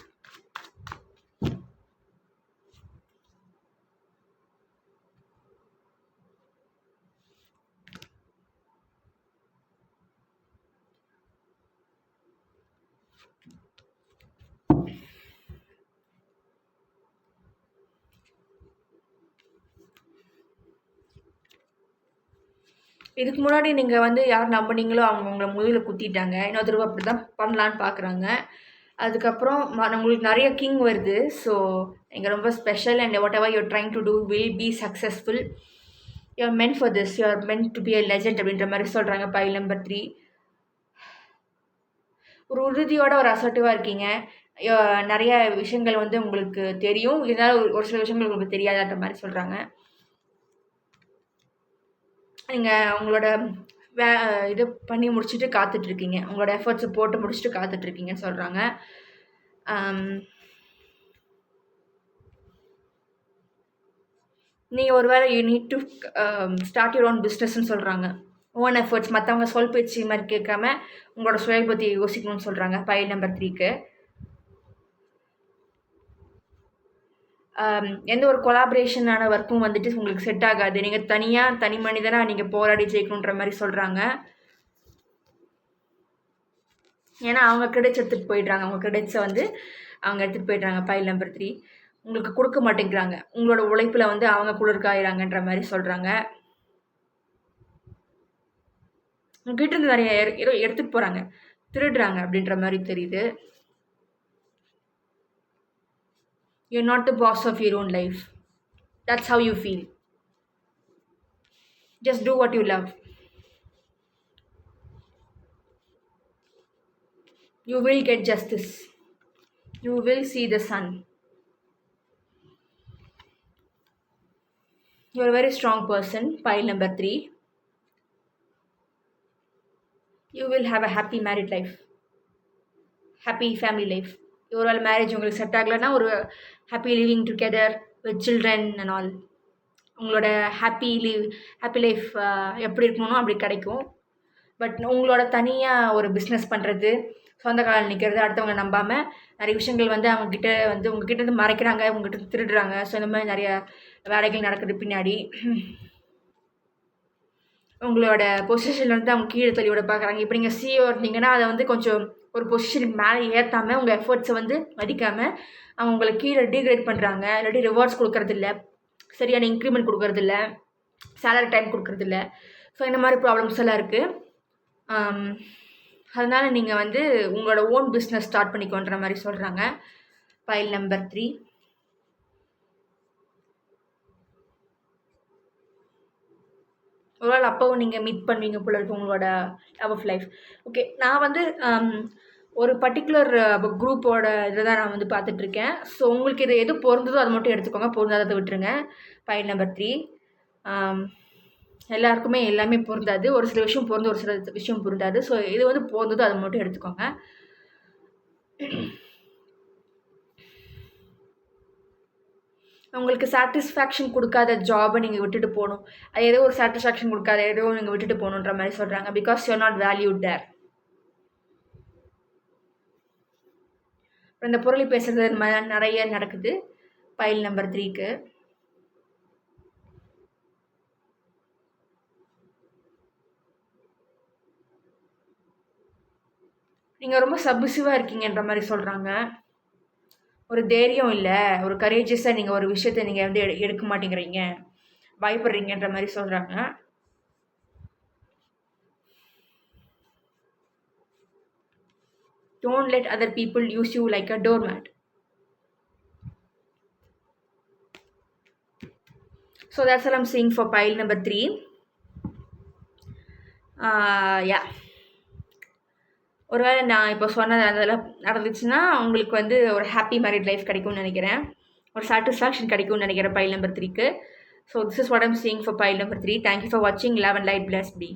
இதுக்கு முன்னாடி நீங்கள் வந்து யார் நம்பினீங்களோ அவங்க உங்களை முதுகில் குத்திட்டாங்க. இன்னொரு தடவை அப்படி தான் பண்ணலான்னு பார்க்குறாங்க. அதுக்கப்புறம் உங்களுக்கு நிறைய கிங் வருது. ஸோ நீங்கள் ரொம்ப special and whatever you're trying to do will be successful. You're meant for this, you're meant to be a legend அப்படின்ற மாதிரி சொல்கிறாங்க. பைல் நம்பர் 3 ஒரு உறுதியோட ஒரு அசர்ட்டிவாக இருக்கீங்க. நிறைய விஷயங்கள் வந்து உங்களுக்கு தெரியும், இருந்தாலும் ஒரு சில விஷயங்கள் உங்களுக்கு தெரியாதுன்ற மாதிரி சொல்கிறாங்க. நீங்கள் உங்களோட இது பண்ணி முடிச்சுட்டு காத்துட்ருக்கீங்க. உங்களோட எஃபர்ட்ஸை போட்டு முடிச்சுட்டு காத்துட்ருக்கீங்கன்னு சொல்கிறாங்க. நீங்கள் ஒரு வேளை you need to start your own பிஸ்னஸ்ன்னு சொல்கிறாங்க. ஓன் எஃபர்ட்ஸ், மற்றவங்க சொல் பேச்சு மாதிரி கேட்காம உங்களோட சுய பற்றி யோசிக்கணும்னு சொல்கிறாங்க. பைல் நம்பர் 3க்கு எந்த ஒரு கொலாபரேஷனான ஒர்க்கும் வந்துட்டு உங்களுக்கு செட் ஆகாது. நீங்கள் தனி மனிதனாக நீங்கள் போராடி ஜெயிக்கணுன்ற மாதிரி சொல்கிறாங்க. ஏன்னா அவங்க கிரெடிட்ஸ் எடுத்துகிட்டு போயிடுறாங்க. அவங்க கிரெடிட்ஸை வந்து அவங்க எடுத்துகிட்டு போயிடுறாங்க. பைல் நம்பர் 3 உங்களுக்கு கொடுக்க மாட்டேங்கிறாங்க. உங்களோட உழைப்பில் வந்து அவங்க குளிர்காயிறாங்கன்ற மாதிரி சொல்கிறாங்க. உங்ககிட்ட இருந்து நிறைய ஏதோ எடுத்துகிட்டு போகிறாங்க, திருடுறாங்க அப்படின்ற மாதிரி தெரியுது. You're not the boss of your own life. That's how you feel. Just do what you love. You will get justice. You will see the sun. You're a very strong person. Pile number 3. You will have a happy married life. Happy family life. ஒரு மேரேஜ் உங்களுக்கு செட் ஆகலைன்னா ஒரு happy living together with children and all. உங்களோட ஹாப்பி லைஃப் எப்படி இருக்கணுமோ அப்படி கிடைக்கும். பட் உங்களோட தனியாக ஒரு பிஸ்னஸ் பண்ணுறது, சொந்த காலில் நிற்கிறது, அடுத்தவங்க நம்பாமல் நிறைய விஷயங்கள் வந்து அவங்கக்கிட்ட வந்து உங்ககிட்ட இருந்து மறைக்கிறாங்க, உங்ககிட்ட திருடுறாங்க. ஸோ இந்த மாதிரி நிறைய வேலைகள் நடக்குது பின்னாடி. உங்களோட பொசிஷனில் வந்து அவங்க கீழே தள்ளி விட பார்க்குறாங்க. இப்போ நீங்கள் சிஇஓ இருந்தீங்கன்னா அதை வந்து கொஞ்சம் ஒரு பொசிஷனுக்கு மேலே ஏற்றாமல் உங்கள் எஃபர்ட்ஸை வந்து மதிக்காமல் அவங்க உங்களை கீழே டீக்ரேட் பண்ணுறாங்க. இல்லாட்டி ரிவார்ட்ஸ் கொடுக்கறதில்ல, சரியான இன்க்ரிமெண்ட் கொடுக்கறதில்ல, சேலரி டைம் கொடுக்கறதில்ல. ஸோ இந்த மாதிரி ப்ராப்ளம்ஸ் எல்லாம் இருக்குது. அதனால் நீங்கள் வந்து உங்களோட ஓன் பிஸ்னஸ் ஸ்டார்ட் பண்ணிக்கோன்ற மாதிரி சொல்கிறாங்க. File number 3. ஒரு நாள் அப்போவும் நீங்கள் மீட் பண்ணுவீங்க போல இருக்கு உங்களோட லவ் ஆஃப் லைஃப். ஓகே, நான் வந்து ஒரு பர்டிகுலர் குரூப்போட இதை தான் நான் வந்து பார்த்துட்ருக்கேன். ஸோ உங்களுக்கு இது எது பொருந்ததோ அதை மட்டும் எடுத்துக்கோங்க, பொருந்தாததை விட்டுருங்க. File number 3. எல்லாருக்குமே எல்லாமே பொருந்தாது. ஒரு சில விஷயம் பொருந்து, ஒரு சில விஷயம் பொருந்தாது. ஸோ இது வந்து பொருந்ததோ அதை மட்டும் எடுத்துக்கோங்க. உங்களுக்கு சாட்டிஸ்ஃபேக்ஷன் கொடுக்காத ஜாபை நீங்கள் விட்டுட்டு போகணும். அது ஏதோ ஒரு சாட்டிஸ்ஃபேக்ஷன் கொடுக்காத ஏதோ நீங்கள் விட்டுட்டு போகணுன்ற மாதிரி சொல்கிறாங்க. Because you are not valued there. இந்த பொருளை பேசுகிறது நிறைய நடக்குது. பைல் நம்பர் 3க்கு. நீங்கள் ரொம்ப சப்மிசிவாக இருக்கீங்கன்ற மாதிரி சொல்கிறாங்க. ஒரு தைரியம் இல்லை, ஒரு கரேஜஸாக நீங்கள் ஒரு விஷயத்தை நீங்கள் வந்து எடுக்க மாட்டேங்கிறீங்க, பயப்படுறீங்கன்ற மாதிரி சொல்கிறாங்க. Don't let other people use you like a doormat. So that's what I'm saying for pile number 3. Yeah. ஒருவேளை நான் இப்போ சொன்னது அதெல்லாம் நடந்துச்சுன்னா உங்களுக்கு வந்து ஒரு ஹாப்பி மேரிட் லைஃப் கிடைக்கும்னு நினைக்கிறேன், ஒரு சாட்டிஸ்ஃபேக்ஷன் கிடைக்கும்னு நினைக்கிறேன் பைல் நம்பர் 3க்கு. So this is what I'm seeing for file number 3. Thank you for வாட்சிங். Love and light blessed B.